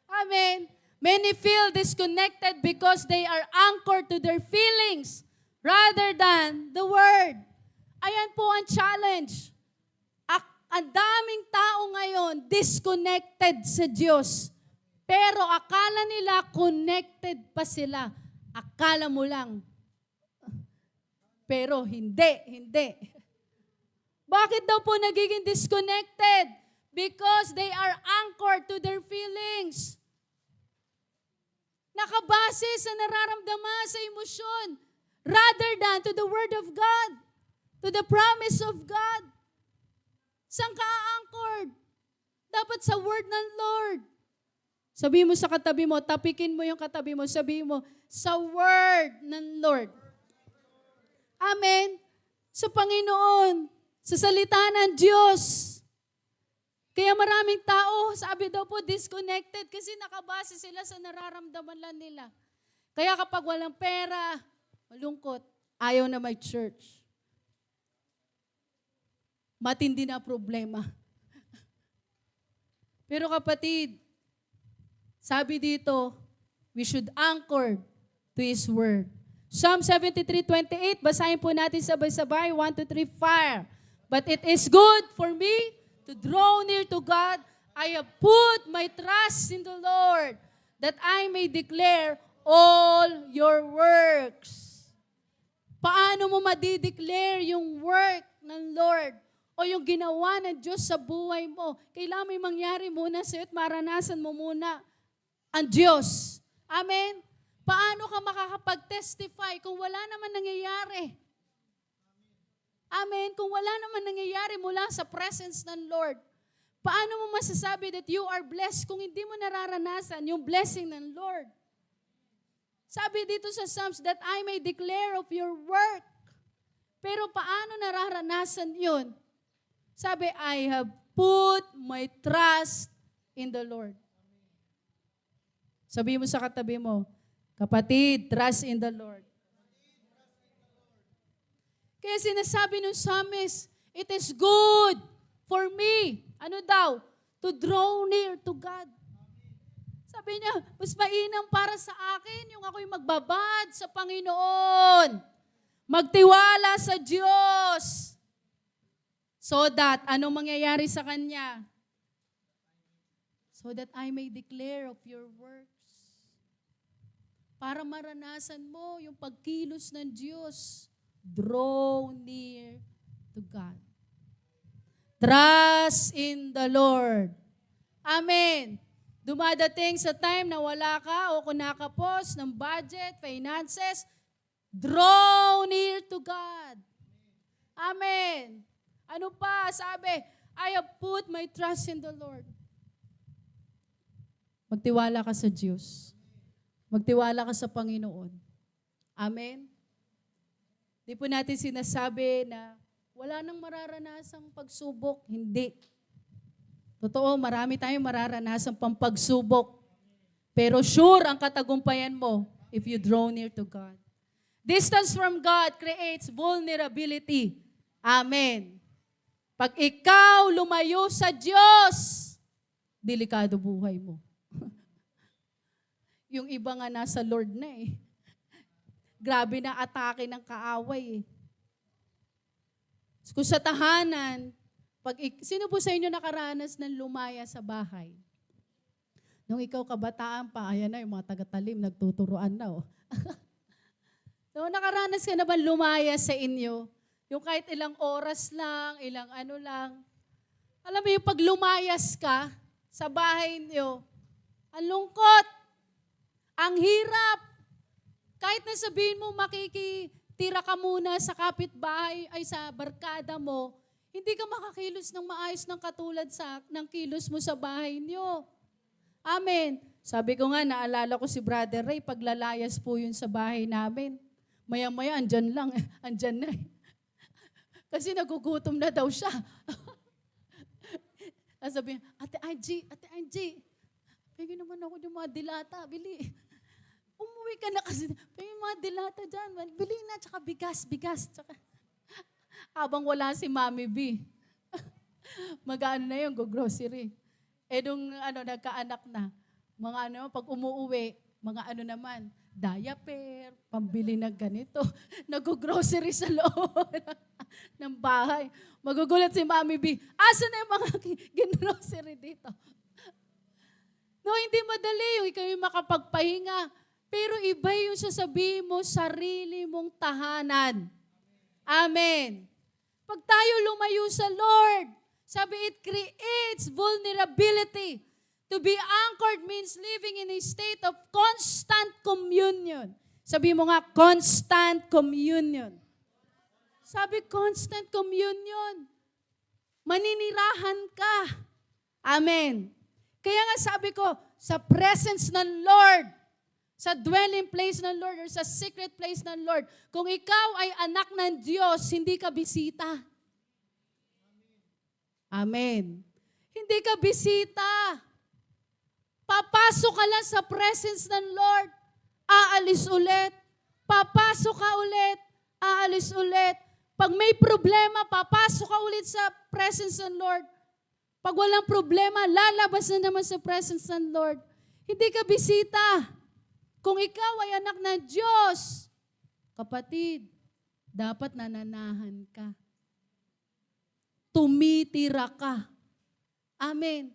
Amen. Many feel disconnected because they are anchored to their feelings rather than the Word. Ayan po ang challenge. Ang daming tao ngayon disconnected sa Diyos. Pero akala nila connected pa sila. Akala mo lang. Pero hindi. Bakit daw po nagiging disconnected? Because they are anchored to their feelings. Nakabase sa nararamdaman, sa emosyon, rather than to the Word of God, to the promise of God. Saan ka anchored? Dapat sa Word ng Lord. Sabi mo sa katabi mo, tapikin mo yung katabi mo, sabi mo, sa Word ng Lord. Amen. Sa Panginoon, sa salita ng Diyos. Kaya maraming tao, sabi daw po, disconnected kasi nakabase sila sa nararamdaman lang nila. Kaya kapag walang pera, malungkot, ayaw na may church. Matindi na problema. Pero kapatid, sabi dito, we should anchor to His Word. Psalm 73:28, basahin po natin sabay-sabay, 1, 2, 3, fire. But it is good for me to draw near to God. I have put my trust in the Lord, that I may declare all your works. Paano mo madideclare yung work ng Lord o yung ginawa ng Diyos sa buhay mo? Kailangan may mangyari muna sa'yo at maranasan mo muna ang Diyos. Amen? Paano ka makakapag-testify kung wala naman nangyayari? Amen? Kung wala naman nangyayari mula sa presence ng Lord, paano mo masasabi that you are blessed kung hindi mo nararanasan yung blessing ng Lord? Sabi dito sa Psalms, that I may declare of your work. Pero paano nararanasan yun? Sabi, I have put my trust in the Lord. Sabi mo sa katabi mo, kapatid, trust in the Lord. Kaya sinasabi ng psalmist, it is good for me, ano daw? To draw near to God. Sabi niya, mas mainam para sa akin yung ako'y magbabad sa Panginoon. Magtiwala sa Diyos. So that, anong mangyayari sa Kanya? So that I may declare of your works. Para maranasan mo yung pagkilos ng Diyos. Draw near to God. Trust in the Lord. Amen. Dumadating sa time na wala ka o kunakapos ng budget, finances, draw near to God. Amen. Ano pa? Sabi, I have put my trust in the Lord. Magtiwala ka sa Diyos. Magtiwala ka sa Panginoon. Amen. Di po natin sinasabi na wala nang mararanasang pagsubok. Hindi. Totoo, marami tayong mararanasang pampagsubok. Pero sure ang katagumpayan mo if you draw near to God. Distance from God creates vulnerability. Amen. Pag ikaw lumayo sa Diyos, delikado buhay mo. Yung iba nga nasa Lord na eh. Grabe na atake ng kaaway eh. Kung sa tahanan, sino po sa inyo nakaranas ng lumaya sa bahay? Nung ikaw kabataan pa, ayan na yung mga taga-talim, nagtuturuan na oh. Nung nakaranas ka na ba lumaya sa inyo? Yung kahit ilang oras lang, ilang ano lang. Alam mo yung pag lumayas ka sa bahay niyo, ang lungkot, ang hirap. Kahit na sabihin mo makikitira ka muna sa kapitbahay ay sa barkada mo, hindi ka makakilos ng maayos ng katulad ng kilos mo sa bahay niyo. Amen. Sabi ko nga, naalala ko si Brother Ray, paglalayas po yun sa bahay namin. Maya-maya, andyan lang, andyan na. Kasi nagugutom na daw siya. Sabi niya, Ate Angie, pwede naman ako yung mga dilata, bili. Umuwi ka na kasi, yung mga dilata dyan, bili na, tsaka bigas, tsaka. Habang wala si Mami B. Mag-ano na yung go-grocery. Nung nagkaanak na, mga pag umuuwi, mga naman, diaper, pambili ng ganito, nag-grocery sa loob ng bahay. Magugulat si Mami B, asa na yung mga gin-grocery dito? No, hindi madali yung ikaw yung makapagpahinga. Pero iba yung sasabihin mo, sarili mong tahanan. Amen. Pag tayo lumayo sa Lord, sabi it creates vulnerability. To be anchored means living in a state of constant communion. Sabi mo nga, constant communion. Sabi, constant communion. Maninirahan ka. Amen. Kaya nga sabi ko, sa presence ng Lord, sa dwelling place ng Lord or sa secret place ng Lord, kung ikaw ay anak ng Diyos, hindi ka bisita. Amen. Hindi ka bisita. Papasok ka lang sa presence ng Lord, aalis ulit. Papasok ka ulit, aalis ulit. Pag may problema, papasok ka ulit sa presence ng Lord. Pag walang problema, lalabas na naman sa presence ng Lord. Hindi ka bisita. Kung ikaw ay anak ng Diyos, kapatid, dapat nananahan ka. Tumitira ka. Amen.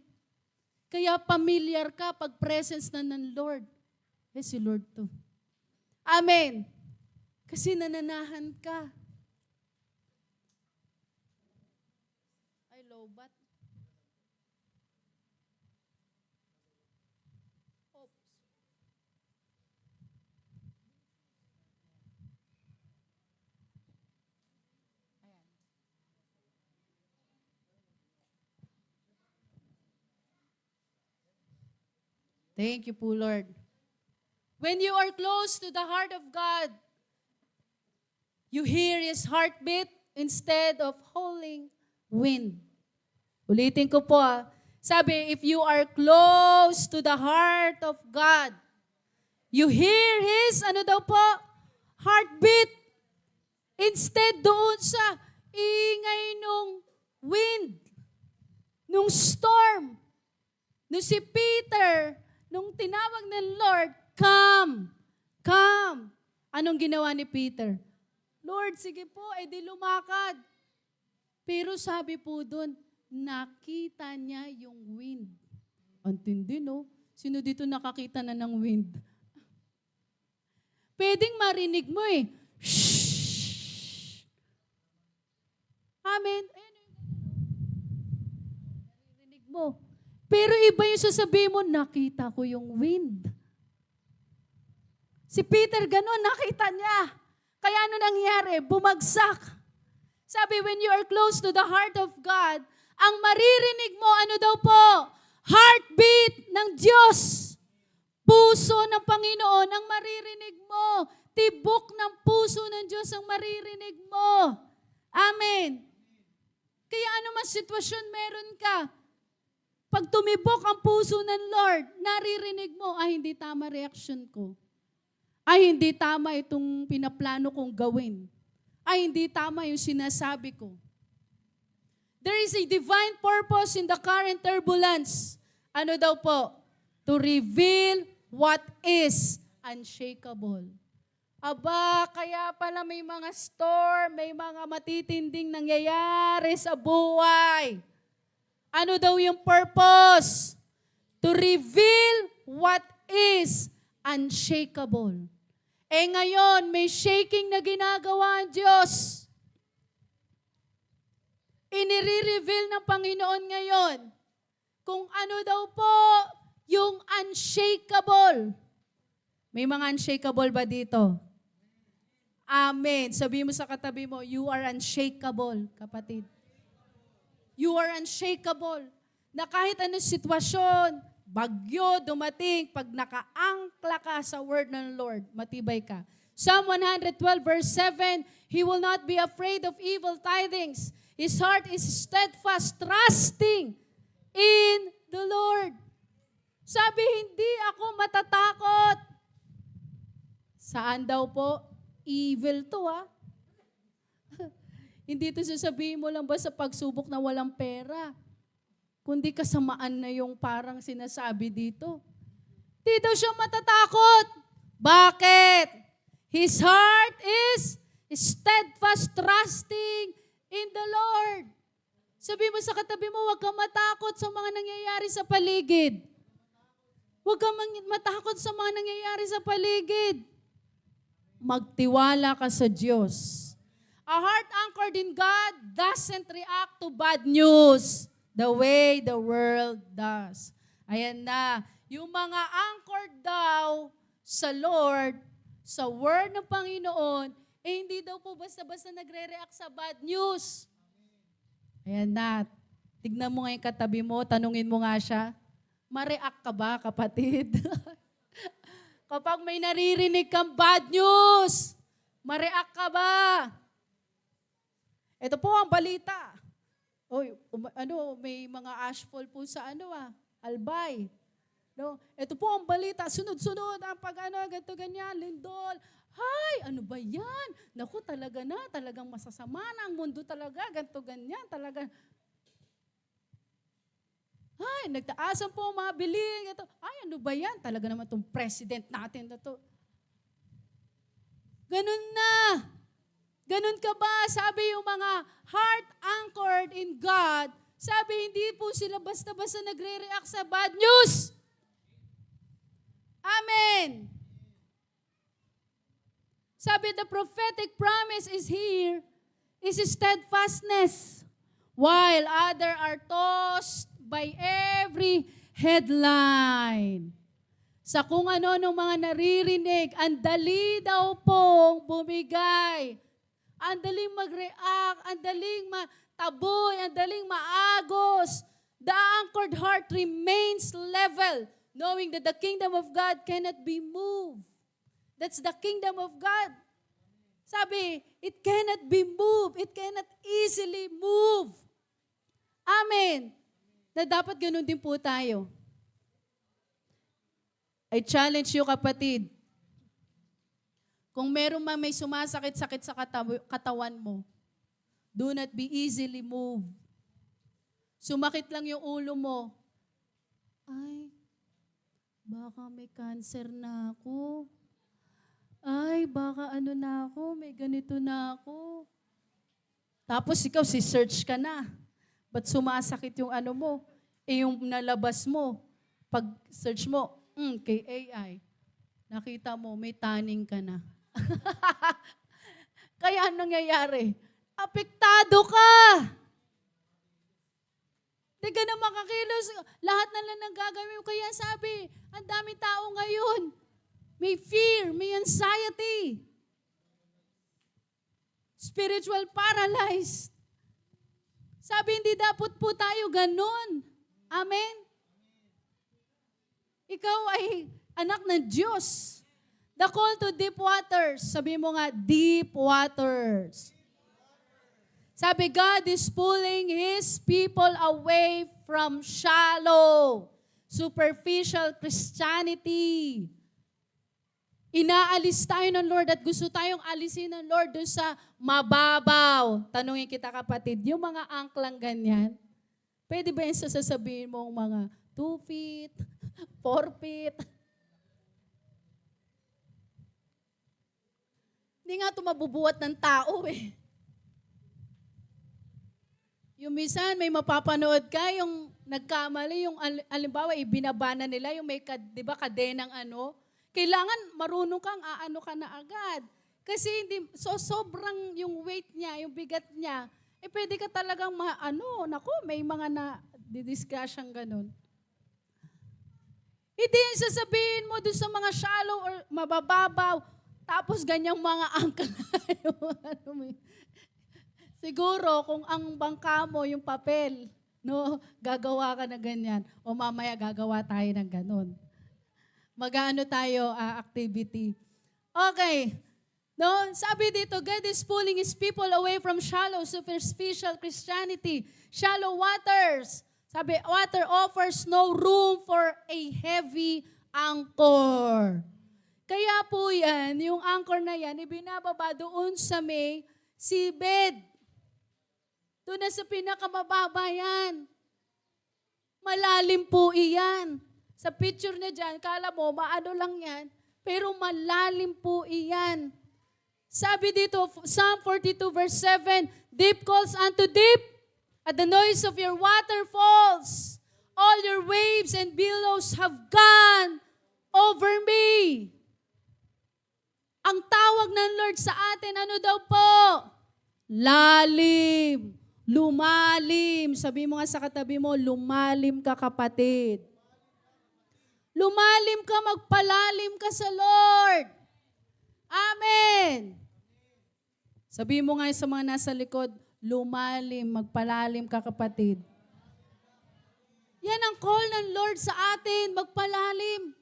Kaya familiar ka pag presence na ng Lord. Si Lord to. Amen. Kasi nananahan ka. Ay, lobat. Thank you po, Lord. When you are close to the heart of God, you hear His heartbeat instead of howling wind. Ulitin ko po. Sabi, if you are close to the heart of God, you hear His, heartbeat Instead doon sa ingay nung wind, nung storm, nung si Peter, nung tinawag ng Lord, come, come. Anong ginawa ni Peter? Lord, sige po, edi lumakad. Pero sabi po doon, nakita niya yung wind. Antindi, no? Sino dito nakakita na ng wind? Pwedeng marinig mo eh. Shhh! Amen. Naririnig mo. Pero iba yung sasabihin mo, nakita ko yung wind. Si Peter ganun, nakita niya. Kaya ano nangyari? Bumagsak. Sabi, when you are close to the heart of God, ang maririnig mo, ano daw po? Heartbeat ng Diyos. Puso ng Panginoon ang maririnig mo. Tibok ng puso ng Diyos ang maririnig mo. Amen. Kaya ano man sitwasyon meron ka, pag tumibok ang puso ng Lord, naririnig mo, hindi tama reaction ko. Hindi tama itong pinaplano kong gawin. Hindi tama yung sinasabi ko. There is a divine purpose in the current turbulence. Ano daw po? To reveal what is unshakable. Aba, kaya pala may mga storm, may mga matitinding nangyayari sa buhay. Ano daw yung purpose? To reveal what is unshakable. Ngayon, may shaking na ginagawa ang Diyos. Inire-reveal ng Panginoon ngayon kung ano daw po yung unshakable. May mga unshakable ba dito? Amen. Sabihin mo sa katabi mo, you are unshakable, kapatid. You are unshakable. Na kahit anong sitwasyon, bagyo, dumating, pag nakaangkla ka sa word ng Lord, matibay ka. Psalm 112 verse 7, He will not be afraid of evil tidings. His heart is steadfast, trusting in the Lord. Sabi, hindi ako matatakot. Saan daw po? Evil to, ha? Hindi ito sasabihin mo lang ba sa pagsubok na walang pera? Kundi kasamaan na yung parang sinasabi dito. Hindi daw siya matatakot. Bakit? His heart is steadfast, trusting in the Lord. Sabi mo sa katabi mo, huwag kang matakot sa mga nangyayari sa paligid. Huwag kang matakot sa mga nangyayari sa paligid. Magtiwala ka sa Diyos. A heart anchored in God doesn't react to bad news the way the world does. Ayan na. Yung mga anchored daw sa Lord, sa word ng Panginoon, hindi daw po basta-basta nagre-react sa bad news. Ayan na. Tignan mo nga yung katabi mo, tanungin mo nga siya, ma-react ka ba, kapatid? Kapag may naririnig kang bad news, ma-react ka ba? Ito po ang balita. May mga ashfall po sa Albay. No? Ito po ang balita, sunod-sunod ang ganito ganyan, lindol. Hay, ano ba yan? Naku, talagang masasama na ang mundo talaga, ganito ganyan, talaga. Ay, nagtaasan po ang mga biling. Ito. Ay, ano ba yan? Talaga naman itong president natin na to. Ganun na. Ganun ka ba? Sabi yung mga heart anchored in God, sabi hindi po sila basta-basta nagre-react sa bad news. Amen. Sabi, the prophetic promise is here, is steadfastness, while other are tossed by every headline. Sa kung ano-ano mga naririnig, ang dali daw pong bumigay. Ang daling mag-react, ang daling mataboy, ang daling maagos. The anchored heart remains level, knowing that the kingdom of God cannot be moved. That's the kingdom of God. Sabi, it cannot be moved. It cannot easily move. Amen. Na dapat ganun din po tayo. I challenge you, kapatid, Kung meron man may sumasakit-sakit sa katawan mo, do not be easily moved. Sumakit lang yung ulo mo. Ay, baka may cancer na ako. Ay, baka ano na ako, may ganito na ako. Tapos ikaw, si-search ka na. Ba't sumasakit yung ano mo? Yung nalabas mo. Pag search mo, kay AI, nakita mo, may tanning ka na. Kaya anong nangyayari? Apektado ka! Di ka na makakilos. Lahat na lang nagagawin mo. Kaya sabi, ang daming tao ngayon, may fear, may anxiety. Spiritual paralyzed. Sabi, hindi dapat po tayo ganun. Amen? Ikaw ay anak ng Diyos. The call to deep waters. Sabi mo nga, deep waters. Sabi, God is pulling His people away from shallow, superficial Christianity. Inaalis tayo ng Lord at gusto tayong alisin ng Lord doon sa mababaw. Tanungin kita kapatid, yung mga angklang ganyan, pwede ba yung sasabihin mong mga 2 feet, 4 feet? Hindi nga ito mabubuhat ng tao eh. Yung minsan may mapapanood ka, yung nagkamali, yung alimbawa, ibinabana nila, yung may, di ba, kadenang ano, kailangan marunong kang aano ka na agad. Kasi hindi, sobrang yung weight niya, yung bigat niya, pwede ka talagang may mga didiscuss ganun. Hindi yung sasabihin mo doon sa mga shallow or mabababaw, tapos ganyang mga angka siguro, kung ang bangka mo, yung papel, gagawa ka na ganyan. O mamaya gagawa tayo ng ganun. Mag-ano tayo, activity. Okay. Sabi dito, God is pulling His people away from shallow, superficial Christianity. Shallow waters. Sabi, water offers no room for a heavy anchor. Kaya po yan, yung anchor na yan, ibinababa doon sa may seabed. Doon na sa pinakamababa yan. Malalim po iyan. Sa picture na dyan, kala mo, maano lang yan, pero malalim po iyan. Sabi dito, Psalm 42 verse 7, deep calls unto deep, at the noise of your waterfalls. All your waves and billows have gone over me. Ang tawag ng Lord sa atin, ano daw po? Lalim. Lumalim. Sabi mo nga sa katabi mo, lumalim ka kapatid. Lumalim ka, magpalalim ka sa Lord. Amen. Sabi mo nga sa mga nasa likod, lumalim, magpalalim ka kapatid. Yan ang call ng Lord sa atin, magpalalim.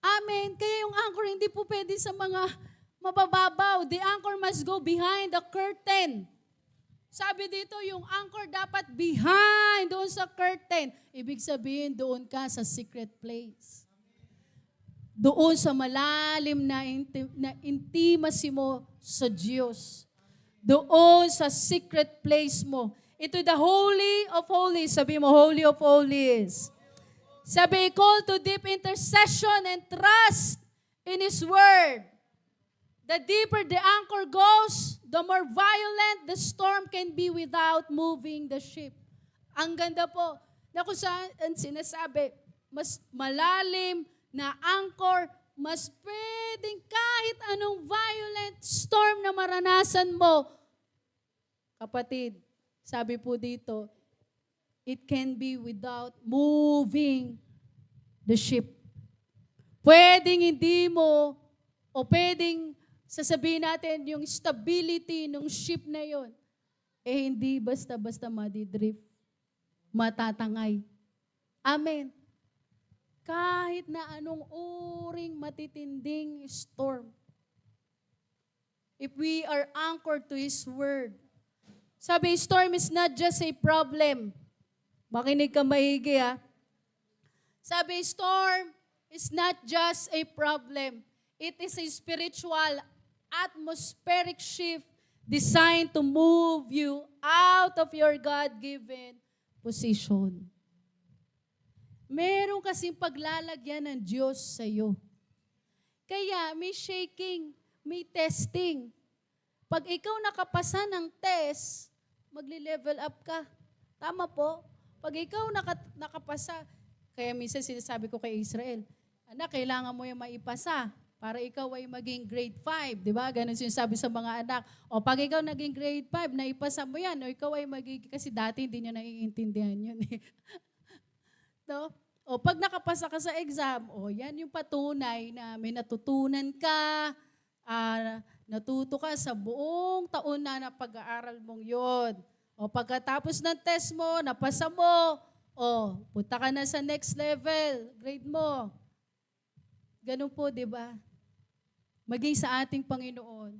Amen. Kaya yung anchor hindi po pwede sa mga mabababaw. The anchor must go behind the curtain. Sabi dito, yung anchor dapat behind, doon sa curtain. Ibig sabihin, doon ka sa secret place. Doon sa malalim na intimacy mo sa Diyos. Doon sa secret place mo. Ito the Holy of Holies. Sabi mo, Holy of Holies. Sabi, call to deep intercession and trust in His Word. The deeper the anchor goes, the more violent the storm can be without moving the ship. Ang ganda po, na kung saan sinasabi, mas malalim na anchor, mas pwedeng kahit anong violent storm na maranasan mo. Kapatid, sabi po dito, it can be without moving the ship. Pwedeng hindi mo, o pwedeng sasabihin natin yung stability ng ship na yon, hindi basta-basta madidrift, matatangay. Amen. Kahit na anong uring matitinding storm, if we are anchored to His Word. Sabi, storm is not just a problem. Makinig ka maigi ha. Sabi, storm is not just a problem. It is a spiritual, atmospheric shift designed to move you out of your God-given position. Meron kasing paglalagyan ng Diyos sa iyo. Kaya may shaking, may testing. Pag ikaw nakapasa ng test, magli-level up ka. Tama po? Pag ikaw nakapasa, kaya minsan sinasabi ko kay Israel, anak, kailangan mo yung maipasa para ikaw ay maging grade 5. Di ba? Ganun sinasabi sa mga anak. O pag ikaw naging grade 5, naipasa mo yan, o ikaw ay magiging, kasi dati hindi nyo naiintindihan yun. No? O pag nakapasa ka sa exam, o yan yung patunay na may natutunan ka, natuto ka sa buong taon na pag-aaral mong yon. O pagkatapos ng test mo, napasa mo, o punta ka na sa next level, grade mo. Ganun po, di ba? Maging sa ating Panginoon,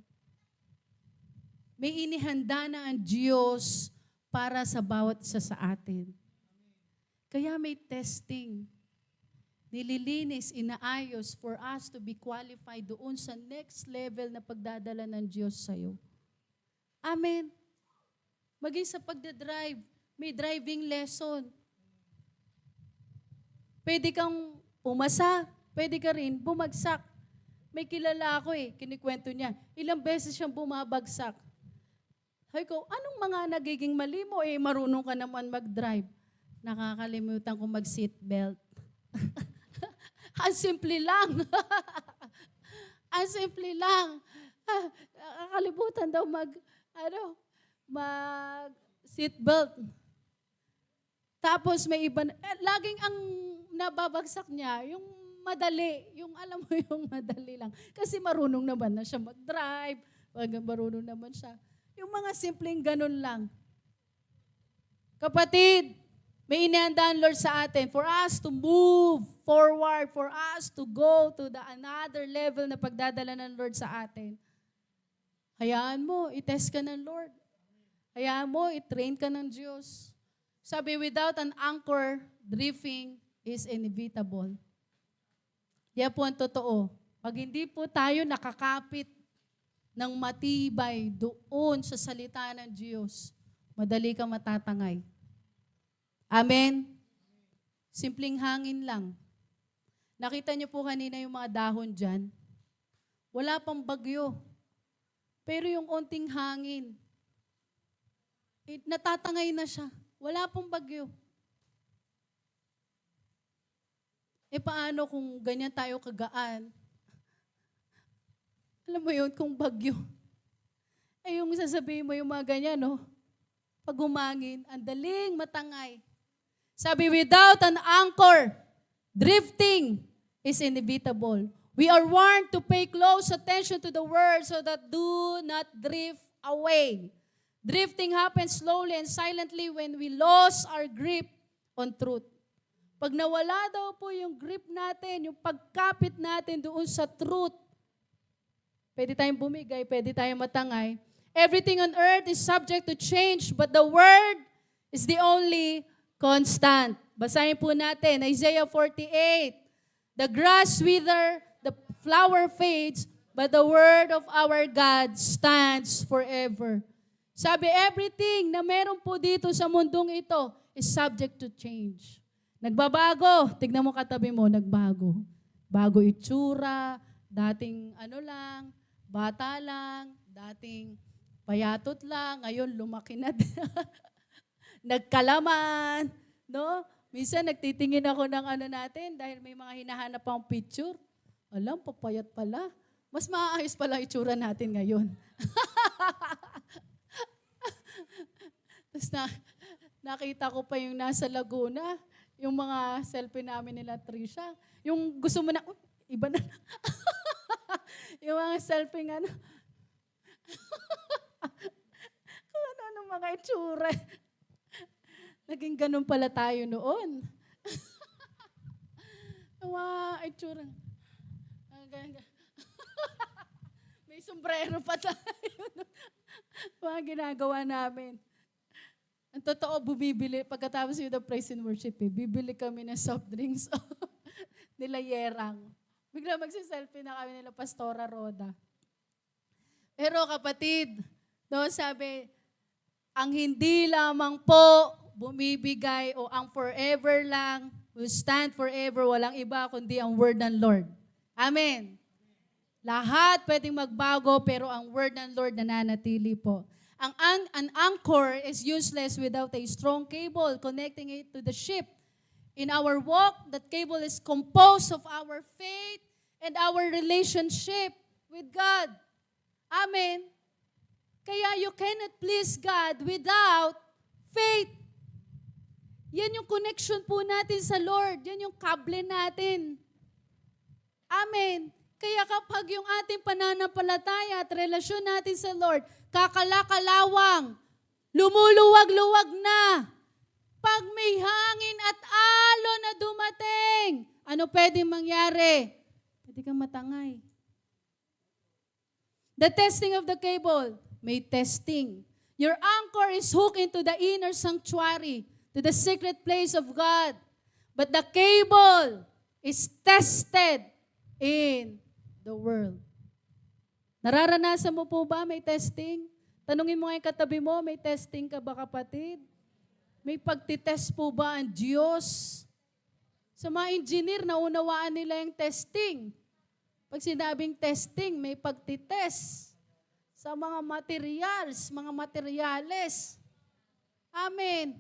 may inihanda na ang Diyos para sa bawat isa sa atin. Kaya may testing. Nililinis, inaayos for us to be qualified doon sa next level na pagdadala ng Diyos sa'yo. Amen. Maging sa pagdadrive, may driving lesson. Pwede kang pumasa, pwede ka rin bumagsak. May kilala ako kinikwento niya, ilang beses siyang bumabagsak. Hay ko, anong mga nagiging mali mo? Marunong ka naman mag-drive. Nakakalimutan ko mag-seatbelt. Ang simple lang. Ang simple lang. Nakakalimutan daw mag-seatbelt. Tapos may iba, laging ang nababagsak niya, yung madali, yung alam mo yung madali lang. Kasi marunong naman na siya mag-drive, marunong naman siya. Yung mga simpleng ganun lang. Kapatid, may inihanda ang Lord sa atin for us to move forward, for us to go to the another level na pagdadala ng Lord sa atin. Hayaan mo, itest ka ng Lord. Hayaan mo, itrain ka ng Diyos. Sabi, without an anchor, drifting is inevitable. Yan po ang totoo. Pag hindi po tayo nakakapit ng matibay doon sa salita ng Diyos, madali kang matatangay. Amen? Simpleng hangin lang. Nakita niyo po kanina yung mga dahon dyan. Wala pang bagyo. Pero yung onting hangin, natatangay na siya. Wala pong bagyo. Paano kung ganyan tayo kagaan? Alam mo yun, kung bagyo. Yung sasabihin mo yung mga ganyan, no? Pag humangin, ang daling matangay. Sabi, without an anchor, drifting is inevitable. We are warned to pay close attention to the word so that do not drift away. Drifting happens slowly and silently when we lose our grip on truth. Pag nawala daw po yung grip natin, yung pagkapit natin doon sa truth, pwede tayong bumigay, pwede tayong matangay. Everything on earth is subject to change, but the word is the only constant. Basahin po natin, Isaiah 48. The grass wither, the flower fades, but the word of our God stands forever. Sabi, everything na meron po dito sa mundong ito is subject to change. Nagbabago. Tignan mo katabi mo, nagbago. Bago itsura, dating bata lang, dating payatot lang, ngayon lumaki na. Nagkalaman, no? Minsan nagtitingin ako ng natin dahil may mga hinahanap pang picture. Alam, papayat pala. Mas maayos pala itsura natin ngayon. Tapos nakita ko pa yung nasa Laguna, yung mga selfie namin nila Trisha. Yung gusto mo na, iba na. Yung mga selfie kung ano mga itsura. Naging ganun pala tayo noon. Mga itsura. May sombrero pa tayo. Mga ginagawa namin. Ang totoo, bumibili, pagkatapos yung the praise and worship, bibili kami ng soft drinks nila Yerang. Bigla magsiselfie na kami nila Pastora Roda. Pero kapatid, doon sabi, ang hindi lamang po bumibigay o ang forever lang will stand forever, walang iba kundi ang word ng Lord. Amen. Lahat pwedeng magbago pero ang word ng Lord nananatili po. An anchor is useless without a strong cable connecting it to the ship. In our walk, that cable is composed of our faith and our relationship with God. Amen. Kaya you cannot please God without faith. Yan yung connection po natin sa Lord. Yan yung kable natin. Amen. Kaya kapag yung ating pananampalataya at relasyon natin sa Lord, kakalakalawang, lumuluwag-luwag na. Pag may hangin at alon na dumating, ano pwedeng mangyari? Pwede kang matangay. The testing of the cable, may testing. Your anchor is hooked into the inner sanctuary, to the secret place of God. But the cable is tested in the world. Nararanasan mo po ba may testing? Tanungin mo nga yung katabi mo, may testing ka ba kapatid? May pagtitest po ba ang Diyos? Sa mga engineer, naunawaan nila yung testing. Pag sinabing testing, may pagtitest sa mga materials, mga materyales. Amen.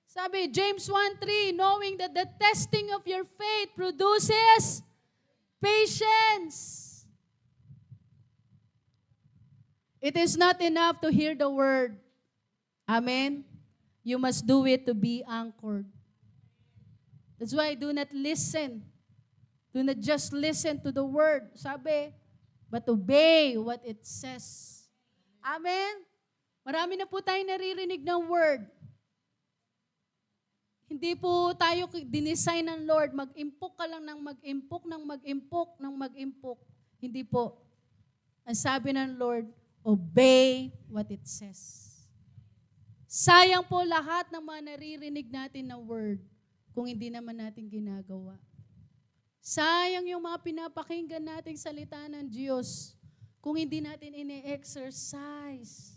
Sabi, James 1:3, knowing that the testing of your faith produces patience. It is not enough to hear the word. Amen. You must do it to be anchored. That's why do not listen. Do not just listen to the word, sabi, but obey what it says. Amen. Marami na po tayo naririnig ng word. Hindi po tayo dinesign ng Lord, mag-impok ka lang ng mag-impok, ng mag-impok, ng mag-impok. Hindi po. Ang sabi ng Lord, obey what it says. Sayang po lahat ng mga naririnig natin na word kung hindi naman natin ginagawa. Sayang yung mga pinapakinggan nating salita ng Diyos kung hindi natin ine-exercise.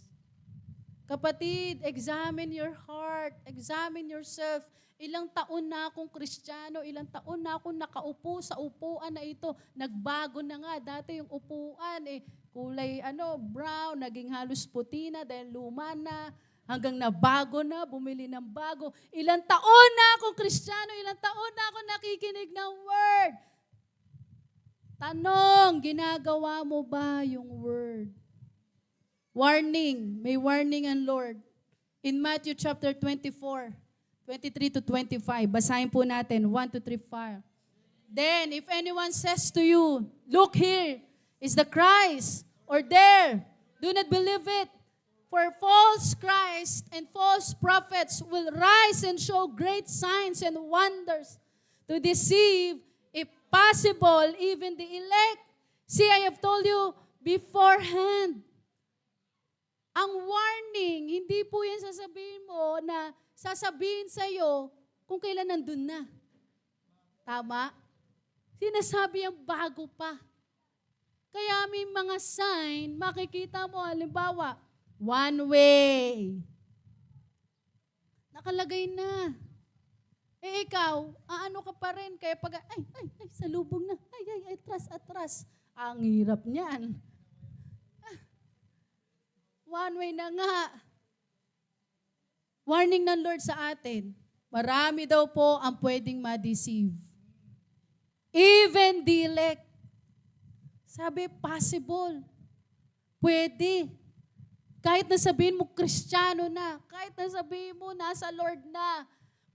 Kapatid, examine your heart, examine yourself. Ilang taon na akong Kristiyano, ilang taon na akong nakaupo sa upuan na ito. Nagbago na nga. Dati yung upuan, kulay brown, naging halos puti na dahil luma na. Hanggang nabago na, bumili ng bago. Ilang taon na akong Kristiyano, ilang taon na akong nakikinig ng word. Tanong, ginagawa mo ba yung word? Warning, may warning ang Lord. In Matthew chapter 24, 23 to 25, basahin po natin, 1 to 3, 5. Then, if anyone says to you, look here, is the Christ, or there, do not believe it. For false Christ and false prophets will rise and show great signs and wonders to deceive, if possible, even the elect. See, I have told you beforehand. Ang warning, hindi po yan sasabihin mo na sasabihin sa'yo kung kailan nandun na. Tama? Sinasabi ang bago pa. Kaya may mga sign, makikita mo, halimbawa, one way. Nakalagay na. Ikaw, aano ka pa rin. Kaya pag, ay, salubong na. Ay, atras. Ang hirap niyan. One way na nga. Warning ng Lord sa atin. Marami daw po ang pwedeng ma-deceive. Even the elect. Sabi, possible. Pwede. Kahit nasabihin mo Kristiyano na, kahit nasabihin mo nasa Lord na,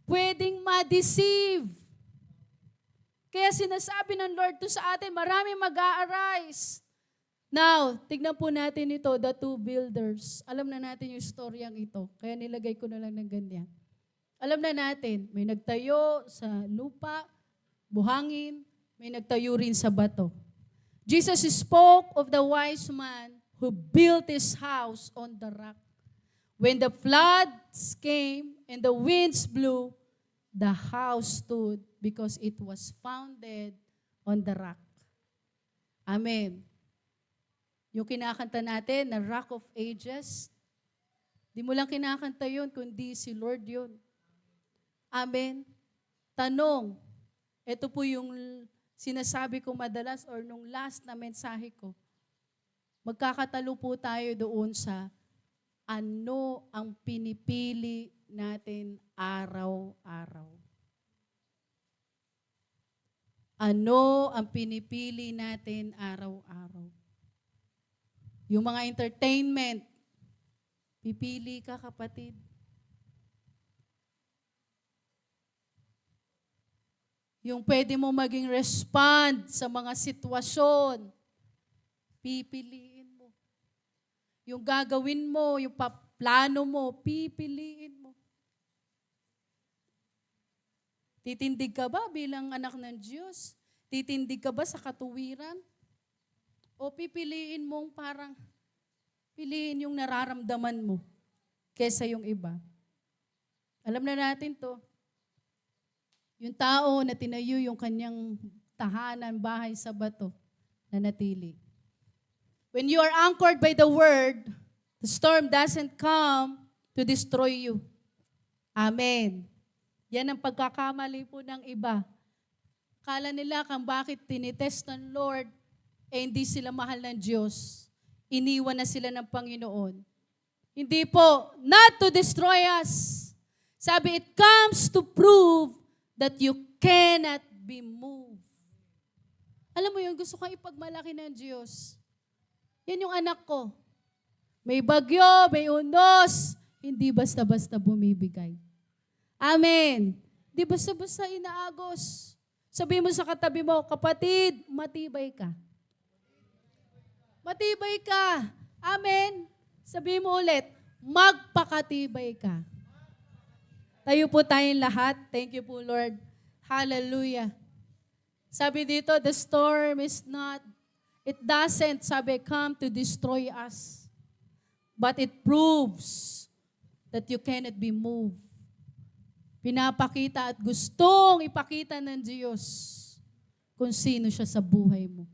pwedeng ma-deceive. Kaya sinasabi ng Lord to sa atin, marami mag-a-arise. Now, tignan po natin ito, the two builders. Alam na natin yung storyang ito, kaya nilagay ko na lang ng ganyan. Alam na natin, may nagtayo sa lupa, buhangin, may nagtayo rin sa bato. Jesus spoke of the wise man who built his house on the rock. When the floods came and the winds blew, the house stood because it was founded on the rock. Amen. Yung kinakanta natin na Rock of Ages, di mo lang kinakanta yun, kundi si Lord yun. Amen. Tanong, ito po yung sinasabi ko madalas or nung last na mensahe ko. Magkakatalo po tayo doon sa ano ang pinipili natin araw-araw. Ano ang pinipili natin araw-araw? Yung mga entertainment, pipili ka, kapatid. Yung pwede mo maging respond sa mga sitwasyon, pipiliin mo. Yung gagawin mo, yung plano mo, pipiliin mo. Titindig ka ba bilang anak ng Diyos? Titindig ka ba sa katuwiran? O pipiliin mong parang, piliin yung nararamdaman mo kesa yung iba? Alam na natin to. Yung tao na tinayo yung kanyang tahanan, bahay sa bato, na natili. When you are anchored by the Word, the storm doesn't come to destroy you. Amen. Yan ang pagkakamali po ng iba. Kala nila kung bakit tinitest ng Lord, hindi sila mahal ng Diyos. Iniwan na sila ng Panginoon. Hindi po, not to destroy us. Sabi, it comes to prove that you cannot be moved. Alam mo yun, gusto kong ipagmalaki ng Diyos. Yan yung anak ko. May bagyo, may unos, hindi basta-basta bumibigay. Amen. Di basta-basta inaagos. Sabi mo sa katabi mo, kapatid, matibay ka. Matibay ka. Amen. Sabi mo ulit, magpakatibay ka. Tayo po tayong lahat. Thank you po, Lord. Hallelujah. Sabi dito, the storm is not, it doesn't, sabi, come to destroy us. But it proves that you cannot be moved. Pinapakita at gustong ipakita ng Diyos kung sino siya sa buhay mo.